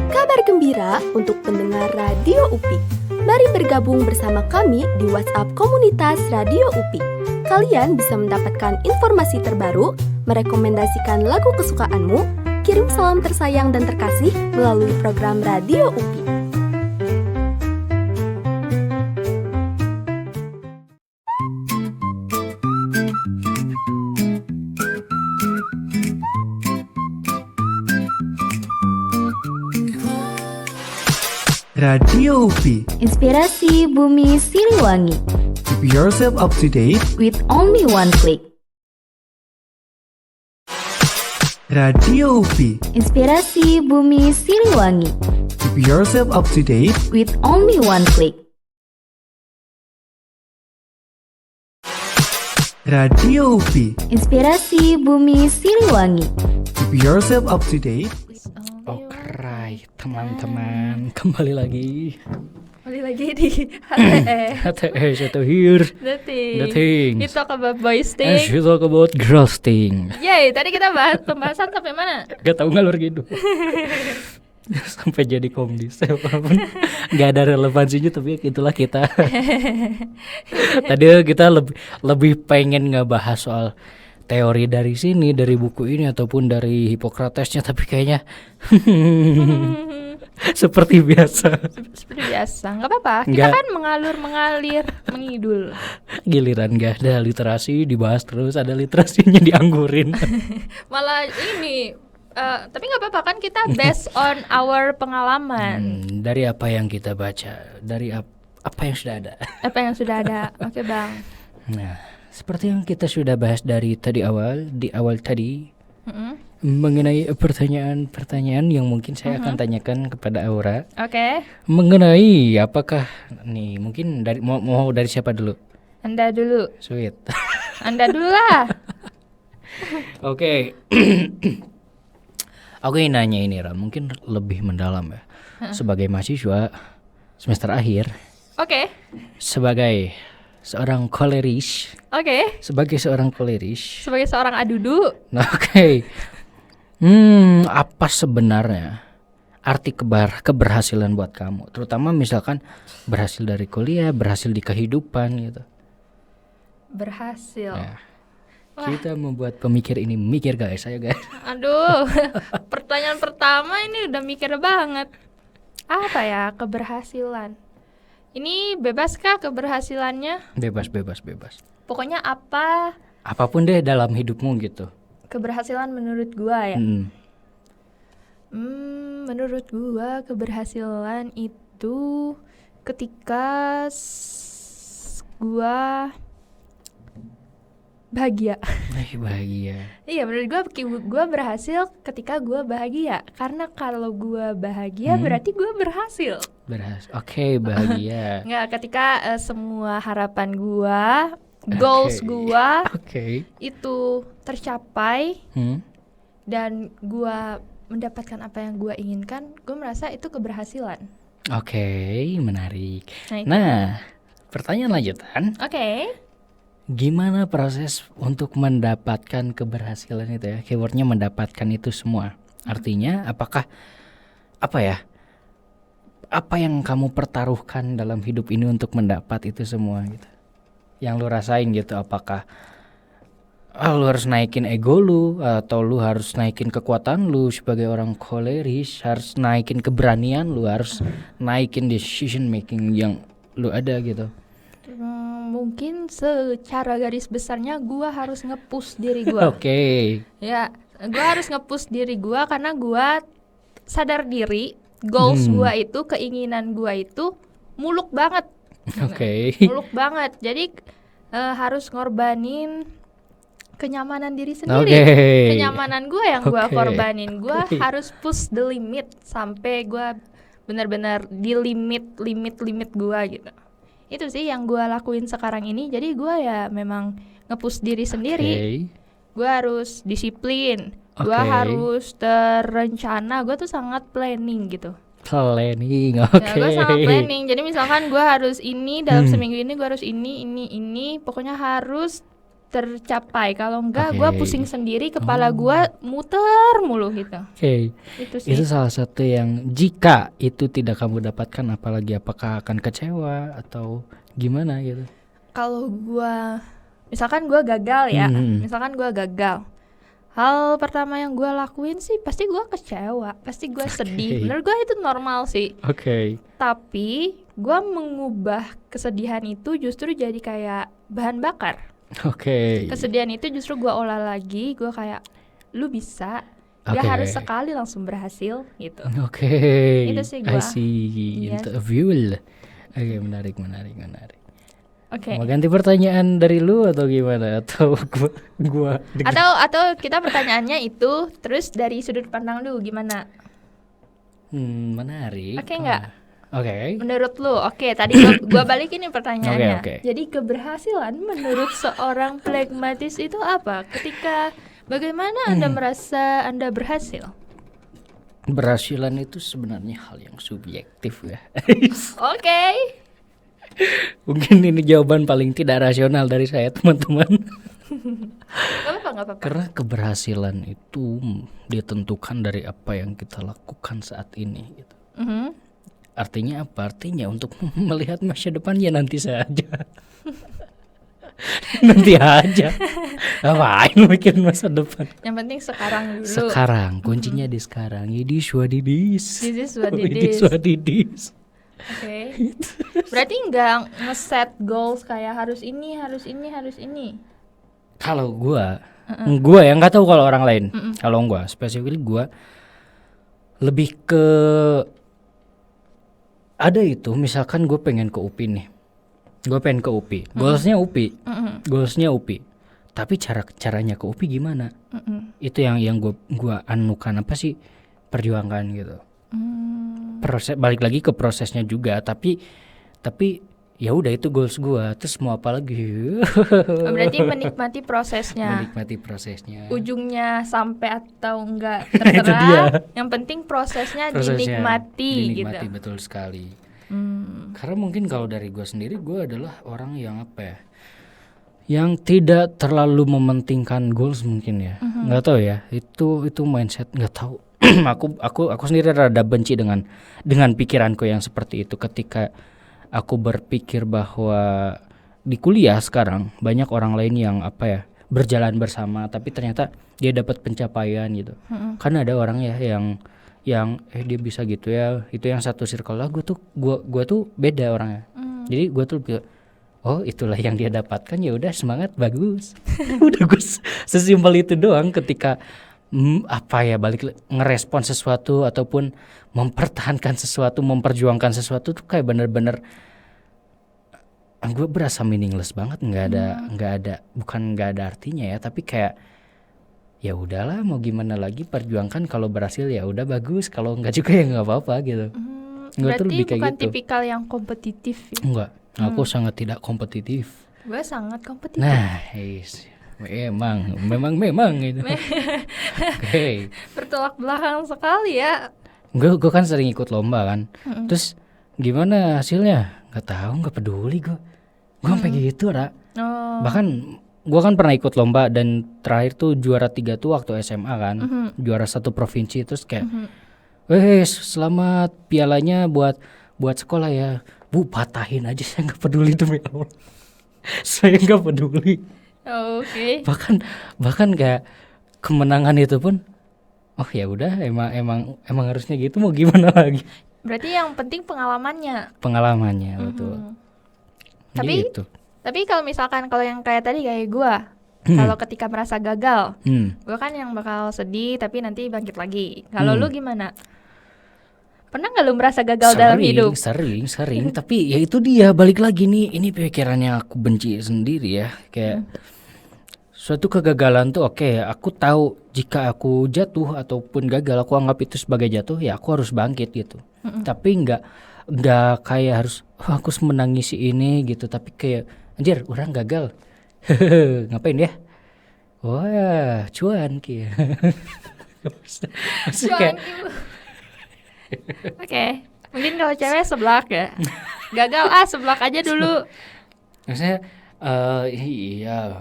Kabar gembira untuk pendengar Radio UPI. Mari bergabung bersama kami di WhatsApp komunitas Radio UPI. Kalian bisa mendapatkan informasi terbaru, merekomendasikan lagu kesukaanmu, kirim salam tersayang dan terkasih melalui program Radio UPI. Radio UPI. Inspirasi bumi Siliwangi. Keep yourself up to date. With only one click. Radio UPI. Inspirasi bumi Siliwangi. Keep yourself up to date. With only one click. Radio UPI. Inspirasi bumi Siliwangi. Keep yourself up to date. Oke, teman-teman, kembali lagi di HTE. HTE satu here. The things. things. We talk about boys And thing. we talk about girls thing. Yay, tadi kita bahas pembahasan sampai mana? Gak tau ngalur gitu. Sampai jadi komdis walaupun gak ada relevansinya, tapi itulah kita. Tadi kita lebih pengen ngebahas soal teori dari sini, dari buku ini ataupun dari Hipokratesnya, tapi kayaknya seperti biasa. Seperti biasa, nggak apa-apa. Kita kan mengalir, mengidul. Giliran gak ada literasi dibahas terus, ada literasinya dianggurin. Malah ini, tapi nggak apa-apa kan, kita based on our pengalaman. Dari apa yang kita baca, dari apa yang sudah ada. Apa yang sudah ada, oke bang. Nah, seperti yang kita sudah bahas di awal tadi, mengenai pertanyaan-pertanyaan yang mungkin saya akan tanyakan kepada Aura. Oke. Mengenai apakah nih, mungkin dari mau dari siapa dulu? Anda dulu. Sweet. Anda dulu lah. Oke. Aku ingin nanya ini, Ra, mungkin lebih mendalam ya. Sebagai mahasiswa semester akhir. Oke. Sebagai seorang koleris. Oke. Sebagai seorang koleris. Sebagai seorang adudu. Oke. Apa sebenarnya arti keberhasilan buat kamu? Terutama misalkan berhasil dari kuliah, berhasil di kehidupan gitu. Berhasil. Nah, kita membuat pemikir ini mikir guys, ayo guys. Aduh, pertanyaan pertama ini udah mikir banget. Apa ya keberhasilan? Ini bebas kah keberhasilannya? Bebas. Pokoknya apapun deh dalam hidupmu gitu. Keberhasilan menurut gua ya. Menurut gua keberhasilan itu ketika gua bahagia. Bahagia. Iya, menurut gua berhasil ketika gua bahagia. Karena kalau gua bahagia berarti gua berhasil. Oke, bahagia. Nggak, ketika semua harapan gua goals gua Oke. itu tercapai Hmm. dan gua mendapatkan apa yang gua inginkan, gua merasa itu keberhasilan. Oke, menarik. Nah, itu. Nah, pertanyaan lanjutan. Oke. Gimana proses untuk mendapatkan keberhasilan itu ya? Keywordnya mendapatkan itu semua. Artinya apakah apa ya? Apa yang kamu pertaruhkan dalam hidup ini untuk mendapat itu semua gitu? Yang lu rasain gitu, apakah lu harus naikin ego lu, atau lu harus naikin kekuatan lu sebagai orang koleris, harus naikin keberanian lu, harus naikin decision making yang lu ada gitu? Mungkin secara garis besarnya gua harus nge-push diri gua. Oke. Ya, gua harus nge-push diri gua karena gua sadar diri goals gua itu, keinginan gua itu muluk banget. Oke. Muluk banget. Jadi harus ngorbanin kenyamanan diri sendiri. Oke. Kenyamanan gua yang gua Oke. korbanin. Gua Oke. harus push the limit sampai gua benar-benar di limit gua gitu. Itu sih yang gua lakuin sekarang ini. Jadi gua ya memang nge-push diri sendiri. Oke. Gua harus disiplin. Gua Oke. harus terencana. Gua tuh sangat planning gitu. Planning, Ya, oke. gue sangat planning. Jadi misalkan gue harus ini dalam seminggu ini, gue harus ini. Pokoknya harus tercapai. Kalau enggak, gue Oke. pusing sendiri, kepala gue muter mulu gitu. Oke. Itu sih. Itu salah satu yang jika itu tidak kamu dapatkan, apalagi apakah akan kecewa atau gimana gitu? Kalau gue, misalkan gue gagal ya, misalkan gue gagal. Hal pertama yang gue lakuin sih pasti gue kecewa, pasti gue sedih. Menurut gue itu normal sih. Oke. Tapi gue mengubah kesedihan itu justru jadi kayak bahan bakar. Oke. Kesedihan itu justru gue olah lagi. Gue kayak, lu bisa. Gak Oke. harus sekali langsung berhasil gitu. Oke. Itu sih I gua. see. Yes. Interview. Oke, menarik. Oke. Mau ganti pertanyaan dari lu atau gimana? Atau gua Atau kita pertanyaannya itu terus dari sudut pandang lu gimana? Menarik. Oke nggak? Oke. Menurut lu, oke tadi gua balikin nih pertanyaannya. Oke. Jadi keberhasilan menurut seorang pragmatis itu apa? Ketika bagaimana Anda merasa Anda berhasil? Berhasilan itu sebenarnya hal yang subjektif ya. Oke. Mungkin ini jawaban paling tidak rasional dari saya, teman-teman. Gak apa-apa. Karena keberhasilan itu ditentukan dari apa yang kita lakukan saat ini gitu. Artinya apa? Artinya untuk melihat masa depannya nanti saja. Nanti aja. Ngapain mikirin masa depan? Yang penting sekarang dulu. Sekarang, kuncinya di sekarang. This is what it is. This is what it It is is. what it is. Oke. Berarti nggak nge-set goals kayak harus ini. Kalau gua yang nggak tahu kalau orang lain. Kalau gua, spesifik gua lebih ke ada itu. Misalkan gue pengen ke UPI nih. Gue pengen ke UPI. Goalsnya UPI. Tapi caranya ke UPI gimana? Itu yang gua anukan apa sih? Perjuangkan gitu. Proses balik lagi ke prosesnya juga, tapi ya udah itu goals gua. Terus mau apa lagi? Berarti menikmati prosesnya. Menikmati prosesnya. Ujungnya sampai atau enggak Itu terserah. dia. Yang penting prosesnya Prosesnya dinikmati dinikmati, gitu. betul sekali. Karena mungkin kalau dari gua sendiri, gua adalah orang yang apa ya? Yang tidak terlalu mementingkan goals mungkin ya. Nggak tahu ya. Itu mindset nggak tahu. aku sendiri rada benci dengan pikiranku yang seperti itu ketika aku berpikir bahwa di kuliah sekarang banyak orang lain yang apa ya berjalan bersama tapi ternyata dia dapat pencapaian gitu. Kan ada orang ya yang dia bisa gitu ya, itu yang satu circle lah. Gua tuh beda orangnya. Jadi gua tuh lebih, oh itulah yang dia dapatkan, ya udah semangat, bagus. Udah gue sesimpel itu doang ketika apa ya balik ngerespon sesuatu ataupun mempertahankan sesuatu, memperjuangkan sesuatu tuh kayak bener-bener gue berasa meaningless banget, nggak ada artinya ya, tapi kayak ya udahlah mau gimana lagi, perjuangkan, kalau berhasil ya udah bagus, kalau enggak juga ya nggak apa-apa gitu. Berarti bukan gitu. tipikal yang kompetitif ya? Enggak, aku sangat tidak kompetitif. Gue sangat kompetitif. Nah, memang itu. Oke. Bertolak belakang sekali ya. Gue kan sering ikut lomba kan. Terus gimana hasilnya? Gak tahu, gak peduli gue. Gue sampai gitu, Ra. Bahkan gue kan pernah ikut lomba dan terakhir tuh juara 3 tuh waktu SMA kan. Juara 1 provinsi, terus kayak selamat pialanya buat sekolah ya. Bu, patahin aja, saya gak peduli demi Allah. Saya gak peduli. Oke. Bahkan kayak kemenangan itu pun ya udah emang harusnya gitu, mau gimana lagi. Berarti yang penting pengalamannya betul. Tapi kalau misalkan kalau yang kayak tadi kayak gue, kalau ketika merasa gagal, gue kan yang bakal sedih tapi nanti bangkit lagi. Kalau lu gimana? Pernah nggak lu merasa gagal dalam hidup? Sering tapi ya itu dia, balik lagi nih, ini pikirannya aku benci sendiri ya. Kayak suatu kegagalan tuh oke, aku tahu jika aku jatuh ataupun gagal, aku anggap itu sebagai jatuh, ya aku harus bangkit gitu. Tapi nggak kayak harus aku harus menangisi ini gitu, tapi kayak anjir orang gagal. Ngapain ya? Wah, cuan ki. Cuan ki. Oke, mungkin kalau cewek seblak ya. Gagal seblak aja dulu. Maksudnya iya,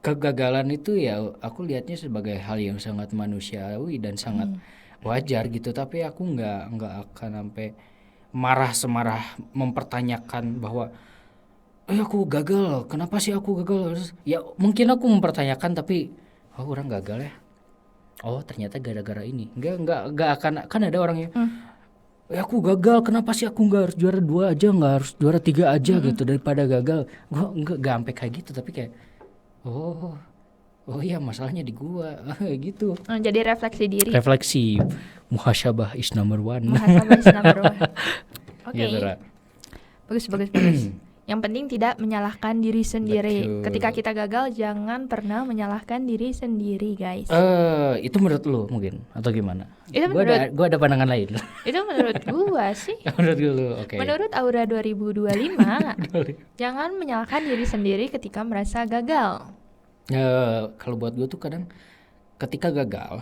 kegagalan itu ya aku lihatnya sebagai hal yang sangat manusiawi dan sangat wajar gitu. Tapi aku nggak akan sampai marah semarah mempertanyakan bahwa aku gagal. Kenapa sih aku gagal? Ya mungkin aku mempertanyakan, tapi orang gagal ya. Oh ternyata gara-gara ini. Enggak akan kan ada orang yang aku gagal, kenapa sih aku nggak harus juara 2 aja, nggak harus juara 3 aja gitu daripada gagal. Gue nggak sampai kayak gitu, tapi kayak oh iya masalahnya di gua gitu. Jadi refleksi diri. Refleksi, muhasabah is number one. Oke. Bagus. Yang penting tidak menyalahkan diri sendiri. Betul. Ketika kita gagal, jangan pernah menyalahkan diri sendiri, guys. Itu menurut lu mungkin atau gimana? Itu Gua ada pandangan lain. Itu menurut gua sih. Menurut lu, oke. Menurut Aura 2025, jangan menyalahkan diri sendiri ketika merasa gagal. Kalau buat gua tuh kadang ketika gagal,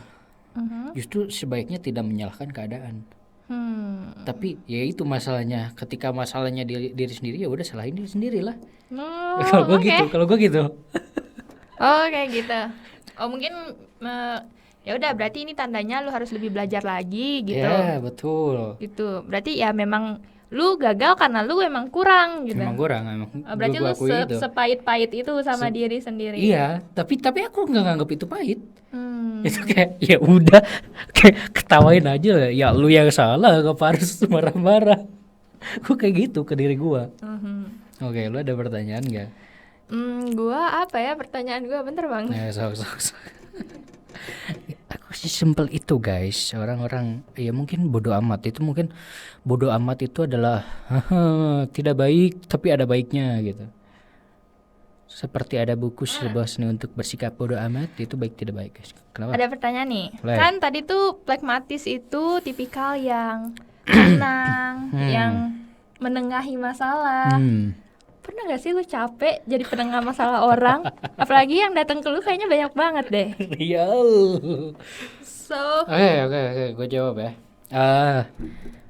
justru sebaiknya tidak menyalahkan keadaan. Tapi ya itu masalahnya, ketika masalahnya diri sendiri ya udah salahin diri sendiri lah. Kalau gue gitu. Oh kayak gitu. Oh mungkin ya udah berarti ini tandanya lu harus lebih belajar lagi gitu. Ya betul. Gitu. Berarti ya memang lu gagal karena lu emang kurang gitu. Emang Berarti lu sepahit-pahit itu sama diri sendiri. Iya, tapi aku nggak nganggap itu pahit. Itu kayak ya udah kayak ketawain aja lah. Ya lu yang salah, gak harus marah-marah. Gue kayak gitu ke diri gue. Oke, lu ada pertanyaan nggak? Gua apa ya pertanyaan gue, bentar bang. Sok. Aku sih simpel itu guys. Orang-orang ya mungkin bodoh amat itu adalah tidak baik tapi ada baiknya gitu. Seperti ada buku sebuah seni untuk bersikap bodoh amat, itu baik tidak baik guys. Kenapa? Ada pertanyaan nih. Boleh. Kan tadi tuh pragmatis itu tipikal yang tenang, yang menengahi masalah. Pernah gak sih lu capek jadi penengah masalah orang? Apalagi yang datang ke lu kayaknya banyak banget deh. Iya. Oke, gue jawab ya.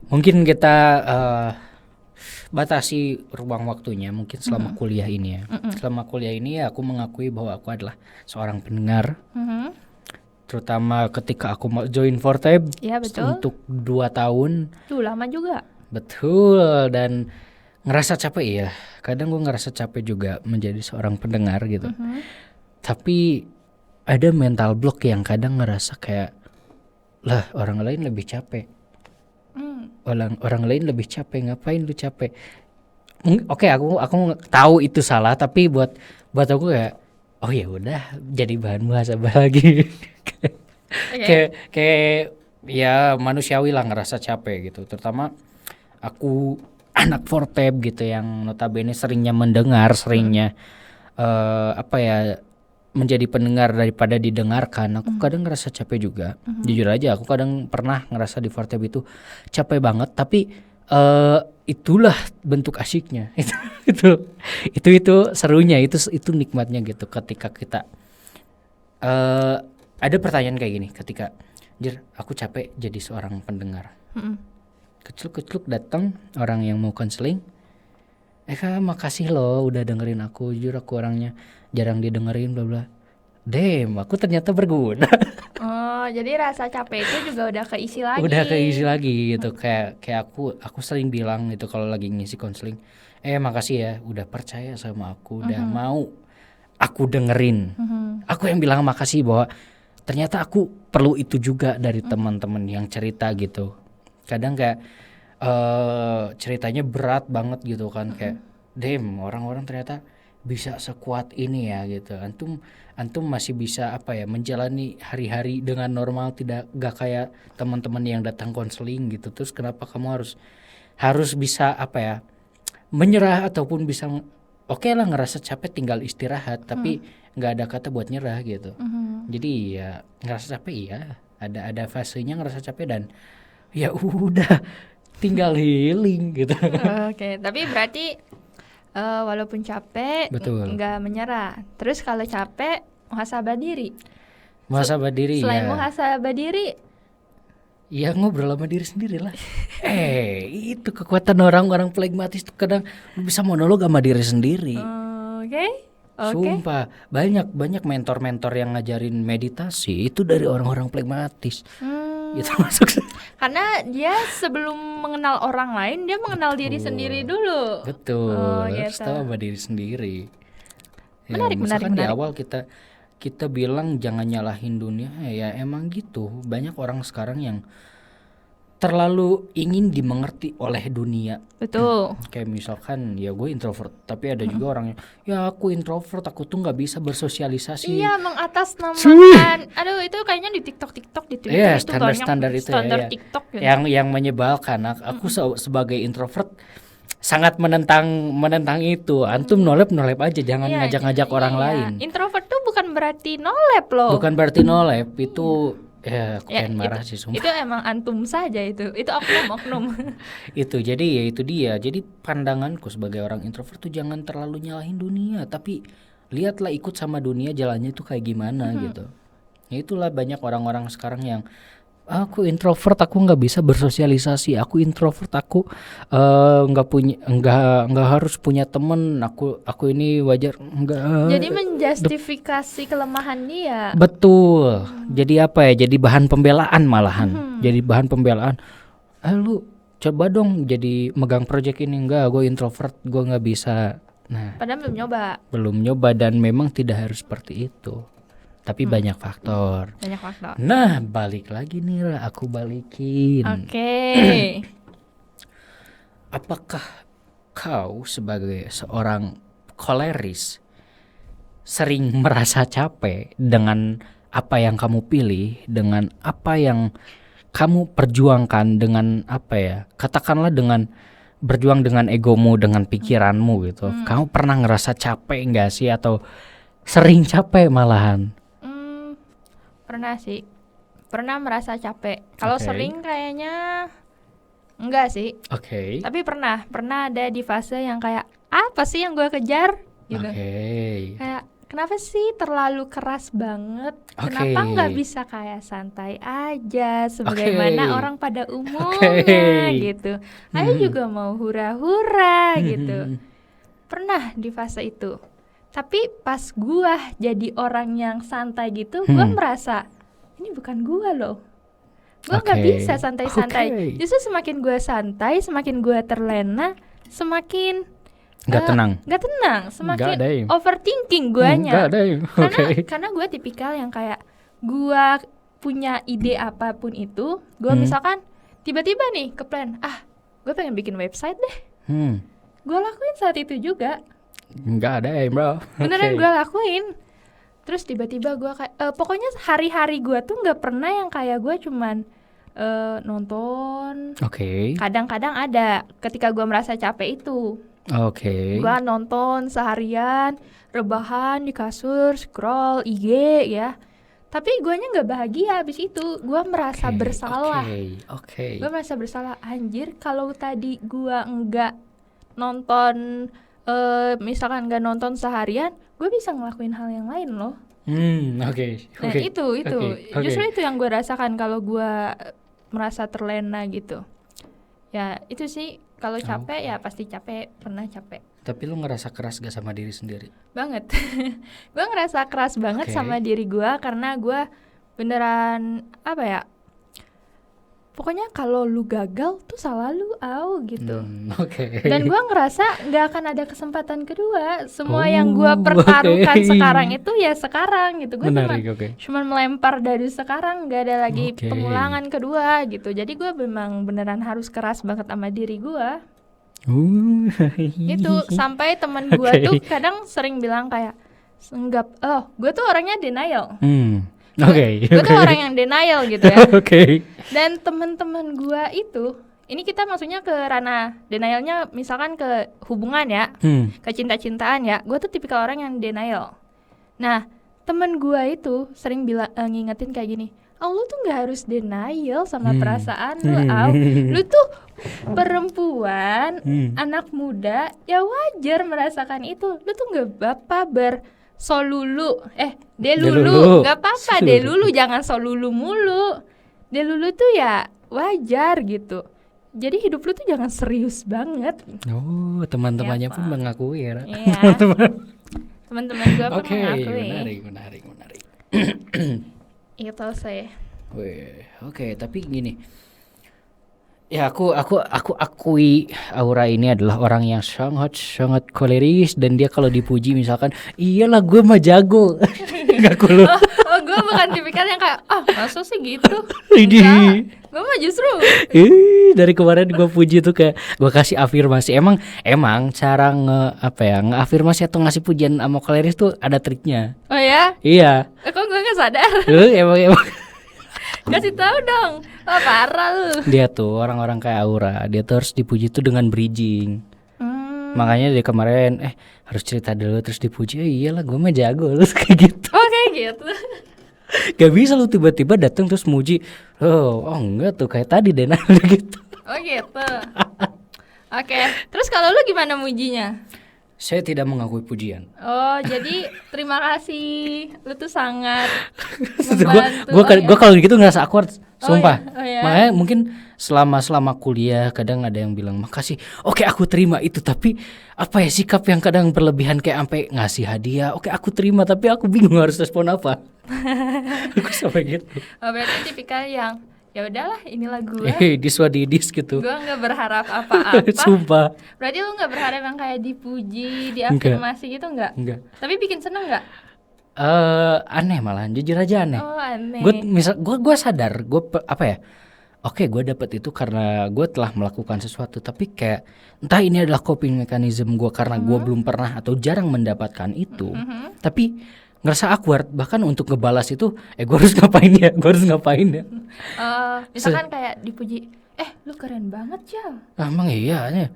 Mungkin kita batasi ruang waktunya mungkin selama kuliah ini ya. Selama kuliah ini aku mengakui bahwa aku adalah seorang pendengar. Terutama ketika aku mau join Forteb untuk 2 tahun. Tuh lama juga. Betul, dan ngerasa capek ya. Kadang gue ngerasa capek juga menjadi seorang pendengar gitu. Tapi ada mental block yang kadang ngerasa kayak lah orang lain lebih capek. Orang lain lebih capek, ngapain lu capek? Oke, aku tahu itu salah, tapi buat aku kayak oh ya udah jadi bahan muhasabah lagi. kayak ya manusiawi lah ngerasa capek gitu. Terutama aku anak Forteb gitu yang notabene seringnya mendengar, menjadi pendengar daripada didengarkan. Aku kadang ngerasa capek juga. Jujur aja aku kadang pernah ngerasa di Forteb itu capek banget, tapi itulah bentuk asyiknya. itu serunya, itu nikmatnya gitu ketika kita ada pertanyaan kayak gini, ketika aku capek jadi seorang pendengar. Kecluk datang orang yang mau konseling, Kak makasih loh udah dengerin aku, jujur aku orangnya jarang didengerin bla bla. Damn, aku ternyata berguna. Oh, jadi rasa capek itu juga udah keisi lagi. Udah keisi lagi gitu. Kayak aku sering bilang gitu kalau lagi ngisi konseling, makasih ya udah percaya sama aku, udah mau aku dengerin. Aku yang bilang makasih bahwa ternyata aku perlu itu juga dari teman-teman yang cerita gitu. Kadang kayak ceritanya berat banget gitu kan, kayak damn, orang-orang ternyata bisa sekuat ini ya gitu. Antum masih bisa menjalani hari-hari dengan normal, gak kayak teman-teman yang datang konseling gitu. Terus kenapa kamu harus bisa menyerah ataupun bisa oke lah ngerasa capek tinggal istirahat, tapi nggak ada kata buat nyerah gitu. Jadi ya ngerasa capek iya, ada fasenya ngerasa capek dan ya udah tinggal healing gitu. Oke, tapi berarti walaupun capek nggak menyerah. Terus kalau capek muhasabah diri. Muhasabah diri Selain ya. muhasabah diri, ya ngobrol sama diri sendiri lah. Itu kekuatan orang-orang pragmatis tuh, kadang bisa monolog sama diri sendiri. Oke. Sumpah, banyak mentor-mentor yang ngajarin meditasi itu dari orang-orang pragmatis. Itu masuk. Karena dia sebelum mengenal orang lain, dia mengenal diri sendiri dulu. Betul. Harus Gitu. tahu sama diri sendiri. Menarik. Di awal kita bilang jangan nyalahin dunia, ya emang gitu. Banyak orang sekarang yang terlalu ingin dimengerti oleh dunia. Betul. Kayak misalkan ya gue introvert, tapi ada juga orang yang ya aku introvert, aku tuh nggak bisa bersosialisasi. Iya, mengatasnamakan. Aduh, itu kayaknya di TikTok di Twitter Iya, itu standar banyak itu standar ya. TikTok gitu. Yang menyebalkan. Aku sebagai introvert sangat menentang itu. Antum nolep aja, jangan ngajak-ngajak orang lain. Introvert tuh bukan berarti nolep loh. Bukan berarti nolep, itu ya aku pengen marah sih sumpah. Itu emang antum saja itu oknum. Itu jadi ya itu dia. Jadi pandanganku sebagai orang introvert tuh jangan terlalu nyalahin dunia, tapi lihatlah ikut sama dunia jalannya tuh kayak gimana gitu. Ya itulah banyak orang-orang sekarang yang aku introvert, aku nggak bisa bersosialisasi, aku introvert, aku nggak harus punya temen, aku ini wajar nggak. Jadi menjustifikasi kelemahan dia. Betul. Jadi jadi bahan pembelaan malahan. Jadi bahan pembelaan. Lu coba dong jadi megang project ini. Enggak, gue introvert, gue nggak bisa. Nah, Padahal belum nyoba dan memang tidak harus seperti itu. Tapi banyak faktor. Nah, balik lagi nih lah, aku balikin. Oke. Apakah kau sebagai seorang koleris sering merasa capek dengan apa yang kamu pilih, dengan apa yang kamu perjuangkan, dengan katakanlah dengan berjuang dengan egomu, dengan pikiranmu gitu. Kamu pernah ngerasa capek nggak sih, atau sering capek malahan? Pernah sih. Pernah merasa capek. Kalau sering kayaknya enggak sih. Tapi pernah ada di fase yang kayak apa sih yang gue kejar gitu. Kayak kenapa sih terlalu keras banget? Kenapa nggak bisa kayak santai aja sebagaimana orang pada umumnya gitu. Ayo juga mau hura-hura gitu. Pernah di fase itu. Tapi pas gua jadi orang yang santai gitu, gua merasa ini bukan gua loh. Gua nggak bisa santai-santai. Justru semakin gua santai, semakin gua terlena, semakin nggak tenang, semakin overthinking guanya. Karena gua tipikal yang kayak gua punya ide apapun itu, gua misalkan tiba-tiba nih ke plan, gua pengen bikin website deh. Gua lakuin saat itu juga. Nggak ada ya bro. Beneran gue lakuin. Terus tiba-tiba gue kayak pokoknya hari-hari gue tuh nggak pernah yang kayak gue cuman nonton. Kadang-kadang ada ketika gue merasa capek itu. Gue nonton seharian, rebahan di kasur, scroll IG ya. Tapi guanya nggak bahagia abis itu. Gua merasa bersalah. Oke. Gue merasa bersalah, anjir kalau tadi gua nggak nonton, misalkan nggak nonton seharian, gue bisa ngelakuin hal yang lain loh. Oke. Nah itu justru itu yang gue rasakan kalau gue merasa terlena gitu. Ya itu sih, kalau capek ya pasti capek, pernah capek. Tapi lu ngerasa keras gak sama diri sendiri? Banget. Gue ngerasa keras banget sama diri gue karena gue beneran apa ya? Pokoknya kalau lu gagal tuh salah lu, gitu. Dan gue ngerasa nggak akan ada kesempatan kedua. Semua yang gue pertaruhkan sekarang itu ya sekarang gitu. Gue cuma melempar dari sekarang, nggak ada lagi pengulangan kedua gitu. Jadi gue memang beneran harus keras banget sama diri gue. Gitu, sampai temen gue tuh kadang sering bilang kayak, gue tuh orangnya denial. Gue tuh orang yang denial gitu ya. Dan teman-teman gue itu, ini kita maksudnya ke ranah denialnya, misalkan ke hubungan ya, ke cinta-cintaan ya. Gue tuh tipikal orang yang denial. Nah, temen gue itu sering bilang, ngingetin kayak gini, lu tuh nggak harus denial sama perasaan lu, lu tuh perempuan, anak muda, ya wajar merasakan itu. Lu tuh nggak apa-apa solulu, delulu, nggak apa-apa delulu, jangan solulu mulu. Delulu tuh ya wajar gitu. Jadi hidup lu tuh jangan serius banget. Teman-temannya pun mengakui ya. Iya. Teman-teman gue pun mengakui. Menarik. Itu sih. Tapi gini. Ya aku akui Aura ini adalah orang yang sangat koleris, dan dia kalau dipuji misalkan, iyalah gue mah jago. Enggak lu. Gue bukan tipikal yang kayak masa sih gitu. Enggak. Gue mah justru dari kemarin gue puji tuh kayak gue kasih afirmasi. Emang cara ngeafirmasi atau ngasih pujian sama koleris tuh ada triknya. Oh ya? Iya. Kok gue nggak sadar? Emang. Kasih tahu dong. Parah lu. Dia tuh orang-orang kayak Aura, dia tuh harus dipuji tuh dengan bridging. Makanya dari kemarin harus cerita dulu terus dipuji. Iyalah gue mah jago lu kayak gitu. Kayak gitu. Gak bisa lu tiba-tiba datang terus muji. Enggak tuh kayak tadi deh gitu. Gitu. Oke. Terus kalau lu gimana mujinya? Saya tidak mengakui pujian. Jadi terima kasih. Lu tuh sangat membantu. Gue kalau gitu ngerasa awkward, sumpah. Iya. Makanya mungkin selama kuliah kadang ada yang bilang makasih. Oke, aku terima itu, tapi apa ya, sikap yang kadang berlebihan kayak sampai ngasih hadiah. Oke, aku terima, tapi aku bingung harus respon apa. Aku sampai gitu. Berarti tipikal yang ya udahlah, inilah gue. Diswadidis gitu. Gue nggak berharap apa-apa. Sumpah. Berarti lu nggak berharap yang kayak dipuji, diafirmasi gitu nggak? Enggak. Tapi bikin seneng nggak? Aneh malahan, jujur aja aneh. Aneh. Gue sadar, gue Oke, gue dapet itu karena gue telah melakukan sesuatu, tapi kayak entah ini adalah coping mechanism gue karena gue belum pernah atau jarang mendapatkan itu. Tapi ngerasa awkward, bahkan untuk ngebalas itu gue harus ngapain ya. Misalkan kayak dipuji, lu keren banget Jal. Emang iya nya.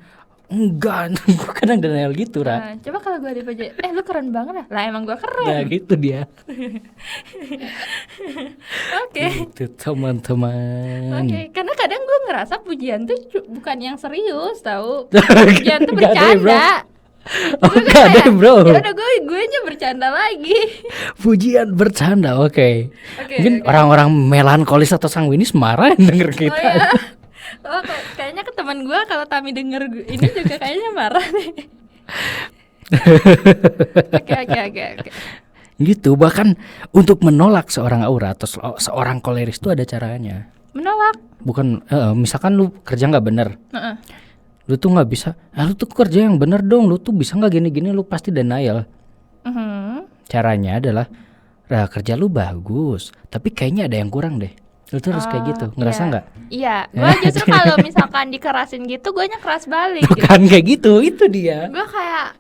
Enggak, gue kadang denial gitu, Ra. Coba kalau gue dipuji, lu keren banget ya. Lah emang gue keren. Ya gitu dia. Oke. Itu teman-teman. Oke, karena kadang gue ngerasa pujian tuh bukan yang serius, tahu. Pujian tuh bercanda. Gak ada bro. Ya udah gue nya bercanda lagi. Pujian bercanda, oke. Mungkin orang-orang melankolis atau sanguinis marah denger kita. Kayaknya ke teman gue kalau Tami denger ini juga kayaknya marah nih. Oke. Gitu, bahkan untuk menolak seorang Aura atau seorang koleris itu ada caranya. Menolak? Bukan, misalkan lu kerja nggak bener. Lu tuh nggak bisa, lu tuh kerja yang bener dong, lu tuh bisa nggak gini-gini, lu pasti denial. Caranya adalah, kerja lu bagus, tapi kayaknya ada yang kurang deh. Lu tuh harus kayak gitu, ngerasa nggak? Iya, gue justru kalau misalkan dikerasin gitu, gue nya keras balik. Bukan kayak gitu, itu dia. Gue kayak,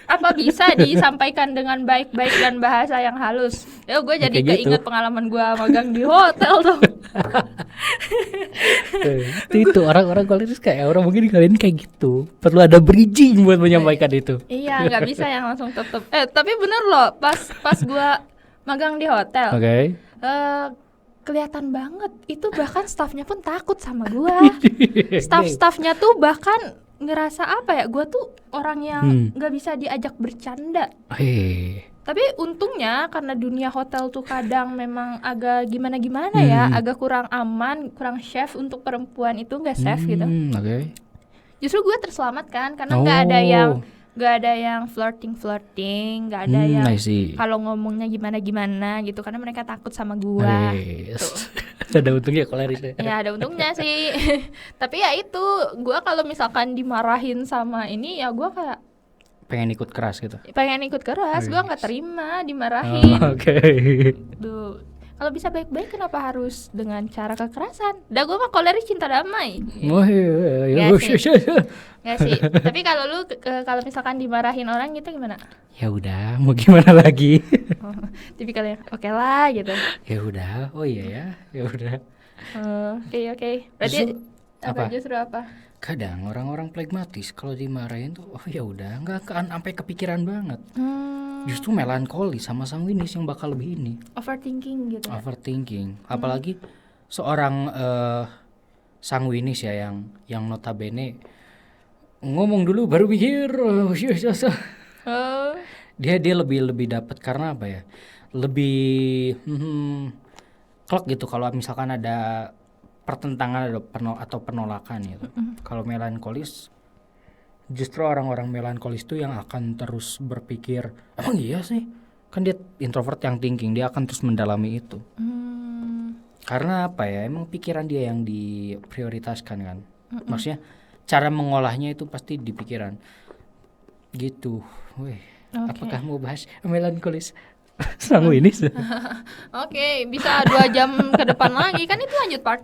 apa bisa disampaikan dengan baik-baik dan bahasa yang halus? Gue jadi keinget pengalaman gue magang di hotel tuh. Itu orang-orang koleris kayak orang mungkin kalian kayak gitu. Perlu ada bridging buat menyampaikan itu. Iya, nggak bisa yang langsung tutup. Tapi bener loh, pas gue magang di hotel. Oke. Kelihatan banget itu, bahkan staffnya pun takut sama gua. Staff-staffnya tuh bahkan ngerasa apa ya, gua tuh orang yang nggak bisa diajak bercanda. Tapi untungnya karena dunia hotel tuh kadang memang agak gimana-gimana ya, agak kurang aman, kurang safe untuk perempuan itu, nggak safe gitu. Justru gue terselamatkan karena nggak ada yang flirting, nggak ada yang kalau ngomongnya gimana gitu, karena mereka takut sama gue. Ada untungnya Koleris ya. Ya ada untungnya sih. Tapi ya itu, gue kalau misalkan dimarahin sama ini ya gue kayak pengen ikut keras gitu. Gue nggak terima dimarahin. Duh, kalau bisa baik-baik kenapa harus dengan cara kekerasan? Dah gue mah Koleris cinta damai. Gak sih. Tapi kalau lu kalau misalkan dimarahin orang gitu gimana? Ya udah, mau gimana lagi? Tipikalnya oke lah gitu. Ya udah, oh iya ya, ya udah. Oke. Berarti justru apa? Kadang orang-orang pragmatis kalau dimarahin tuh, oh ya udah, nggak akan sampai kepikiran banget. Justru melankoli sama sanguinis yang bakal lebih ini. Overthinking gitu. Apalagi seorang sanguinis ya yang notabene ngomong dulu baru mikir. Dia lebih dapat karena apa ya? Lebih klok gitu kalau misalkan ada pertentangan atau penolakan gitu. Kalau melankolis, justru orang-orang melankolis itu yang akan terus berpikir, emang iya sih? Kan dia introvert yang thinking, dia akan terus mendalami itu. Karena apa ya? Emang pikiran dia yang diprioritaskan kan. Maksudnya cara mengolahnya itu pasti di pikiran. Gitu. Apakah mau bahas melankolis? Sanguinis. Oke, bisa 2 jam ke depan lagi kan, itu lanjut part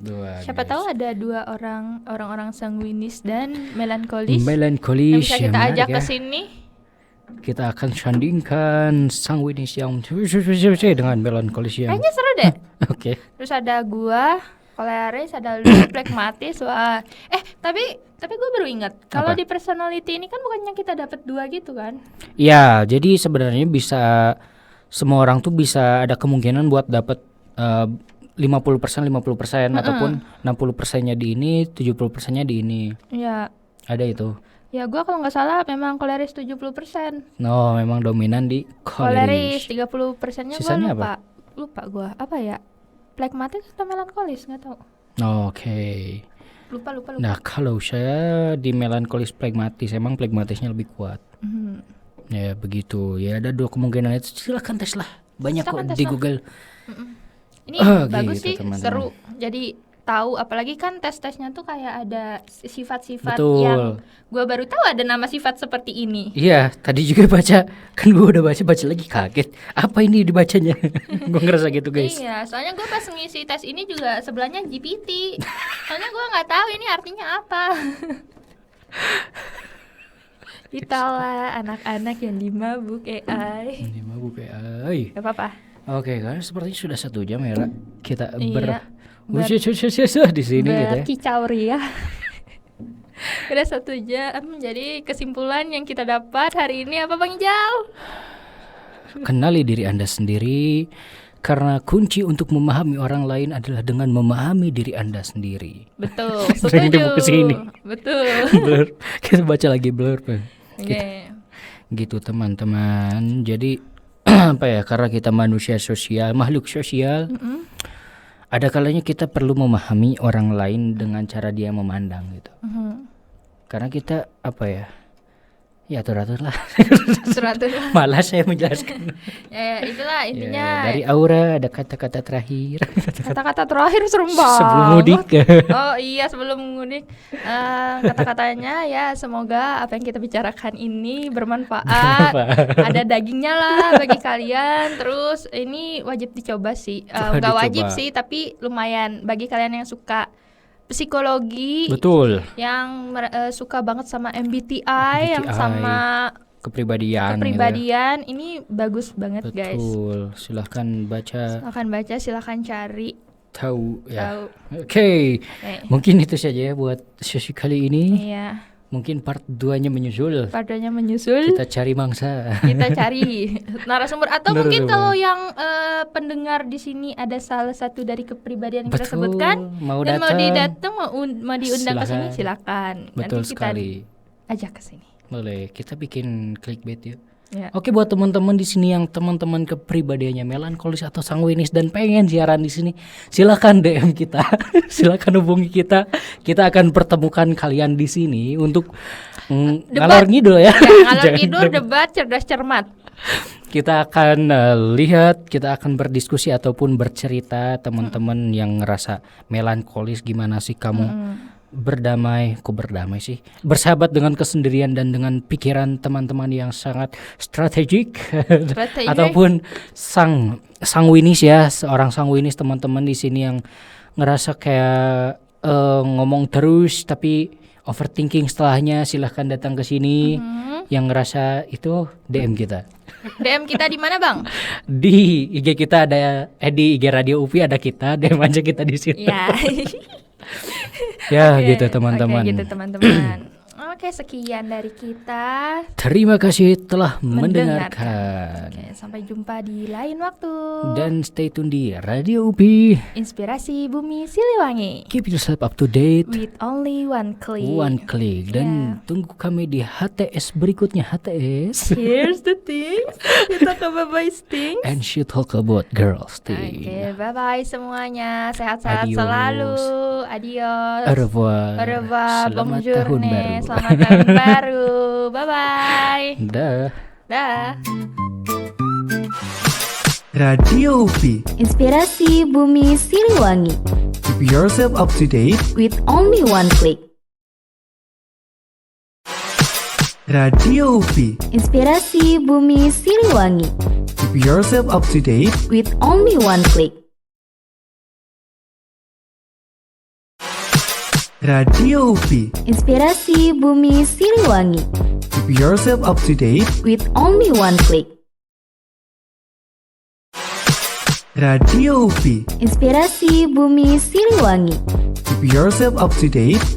2. Siapa tahu ada 2 orang-orang sanguinis dan melankolis yang bisa kita ajak ke sini. Kita akan sandingkan sanguinis yang dengan melankolis yang kayaknya seru deh. Oke. Terus ada gua, Koleris, ada lu, pragmatis. Wah. Tapi gue baru ingat kalau di personality ini kan bukannya kita dapat 2 gitu kan? Ya, jadi sebenarnya bisa semua orang tuh bisa ada kemungkinan buat dapat 50% ataupun 60%-nya di ini, 70%-nya di ini. Iya. Ada itu. Ya gue kalau nggak salah memang Koleris 70%. No, memang dominan di Koleris. 30%-nya gue lupa gue apa ya? Pragmatis atau melankolis nggak tahu. Oke. Lupa. Nah kalau saya di melankolis pragmatis, emang pragmatisnya lebih kuat. Ya begitu. Ya ada 2 kemungkinan itu. Silakan tes lah. Banyak kok di Google. Ini bagus gitu, sih, teman-teman. Seru. Jadi tahu, apalagi kan tes-tesnya tuh kayak ada sifat-sifat yang gue baru tahu ada nama sifat seperti ini. Iya, tadi juga baca, kan gue udah baca lagi kaget. Apa ini dibacanya? Gue ngerasa gitu guys. Iya, soalnya gue pas ngisi tes ini juga sebelahnya GPT. Soalnya gue nggak tahu ini artinya apa. Itulah anak-anak yang dimabuk AI. Gak apa-apa. Oke, kan sepertinya sudah 1 jam ya, kita di sini gitu ya. Berkicau ria. Udah 1 jam. Jadi kesimpulan yang kita dapat hari ini apa Bang Ijal? Kenali diri Anda sendiri, karena kunci untuk memahami orang lain adalah dengan memahami diri Anda sendiri. Betul, setuju. Betul. Blur. Kita baca lagi Blur. Gitu teman-teman. Jadi apa ya, karena kita manusia sosial, makhluk sosial. Ada kalanya kita perlu memahami orang lain dengan cara dia memandang gitu. Karena kita apa ya? Ya atur-atur lah. Malas saya menjelaskan. Ya itulah intinya. Ya, dari Aura ada kata-kata terakhir. Kata-kata terakhir serem banget. Sebelum mudik. Oh iya, sebelum mudik. Kata-katanya ya semoga apa yang kita bicarakan ini bermanfaat. Ada dagingnya lah bagi kalian. Terus ini wajib dicoba sih. Enggak wajib sih, tapi lumayan bagi kalian yang suka psikologi, betul, yang suka banget sama MBTI, yang sama kepribadian gitu. Ini bagus banget. Betul. Guys, silahkan baca, silahkan cari tahu ya. Oke. Mungkin itu saja ya buat sesi kali ini. Iya. Mungkin part 2-nya menyusul. Padanya menyusul. Kita cari mangsa. Kita cari narasumber atau mungkin Narasumber. kalau yang pendengar di sini ada salah satu dari kepribadian yang kita Betul, sebutkan mau dan datang. mau diundang ke sini silakan. Betul Nanti kita sekali. ajak ke sini. Boleh, kita bikin clickbait yuk. Ya. Oke, buat teman-teman di sini yang teman-teman kepribadiannya melankolis atau sanguinis dan pengen siaran di sini, silakan DM kita, silakan hubungi kita. Kita akan pertemukan kalian di sini untuk ngalor ngidul ya. Ngalor Jangan ngidul, debat, cerdas cermat. Kita akan lihat, kita akan berdiskusi ataupun bercerita teman-teman yang ngerasa melankolis, gimana sih kamu berdamai sih, bersahabat dengan kesendirian dan dengan pikiran teman-teman yang sangat strategik ataupun sanguinis ya, seorang sanguinis teman-teman di sini yang ngerasa kayak ngomong terus tapi overthinking setelahnya, silahkan datang ke sini. Yang ngerasa itu DM kita. DM kita di mana, Bang? Di IG kita ada di IG Radio UPI ada kita, DM aja kita di situ. Ya. Ya, gitu teman-teman. Oke, gitu teman-teman. Oke, sekian dari kita. Terima kasih telah mendengarkan. Oke, sampai jumpa di lain waktu. Dan stay tune di Radio UPI. Inspirasi Bumi Siliwangi. Keep yourself up to date. With only one click. One click. Dan tunggu kami di HTS berikutnya, HTS. Here's the things. Kita ke bye-bye things. And she talk about girls thing. Oke, bye-bye semuanya. Sehat-sehat Adios. selalu. Adios. Au revoir. Au revoir. Selamat Bonjour, tahun Nek. baru. Selamat tahun baru. Bye-bye. Dah. Dah. Radio UPI. Inspirasi Bumi Siliwangi. Keep yourself up to date. With only one click. Radio UPI. Inspirasi Bumi Siliwangi. Keep yourself up to date. With only one click. Radio UPI. Inspirasi Bumi Siliwangi. Keep yourself up to date. With only one click. Radio UPI. Inspirasi Bumi Siliwangi. Keep yourself up to date.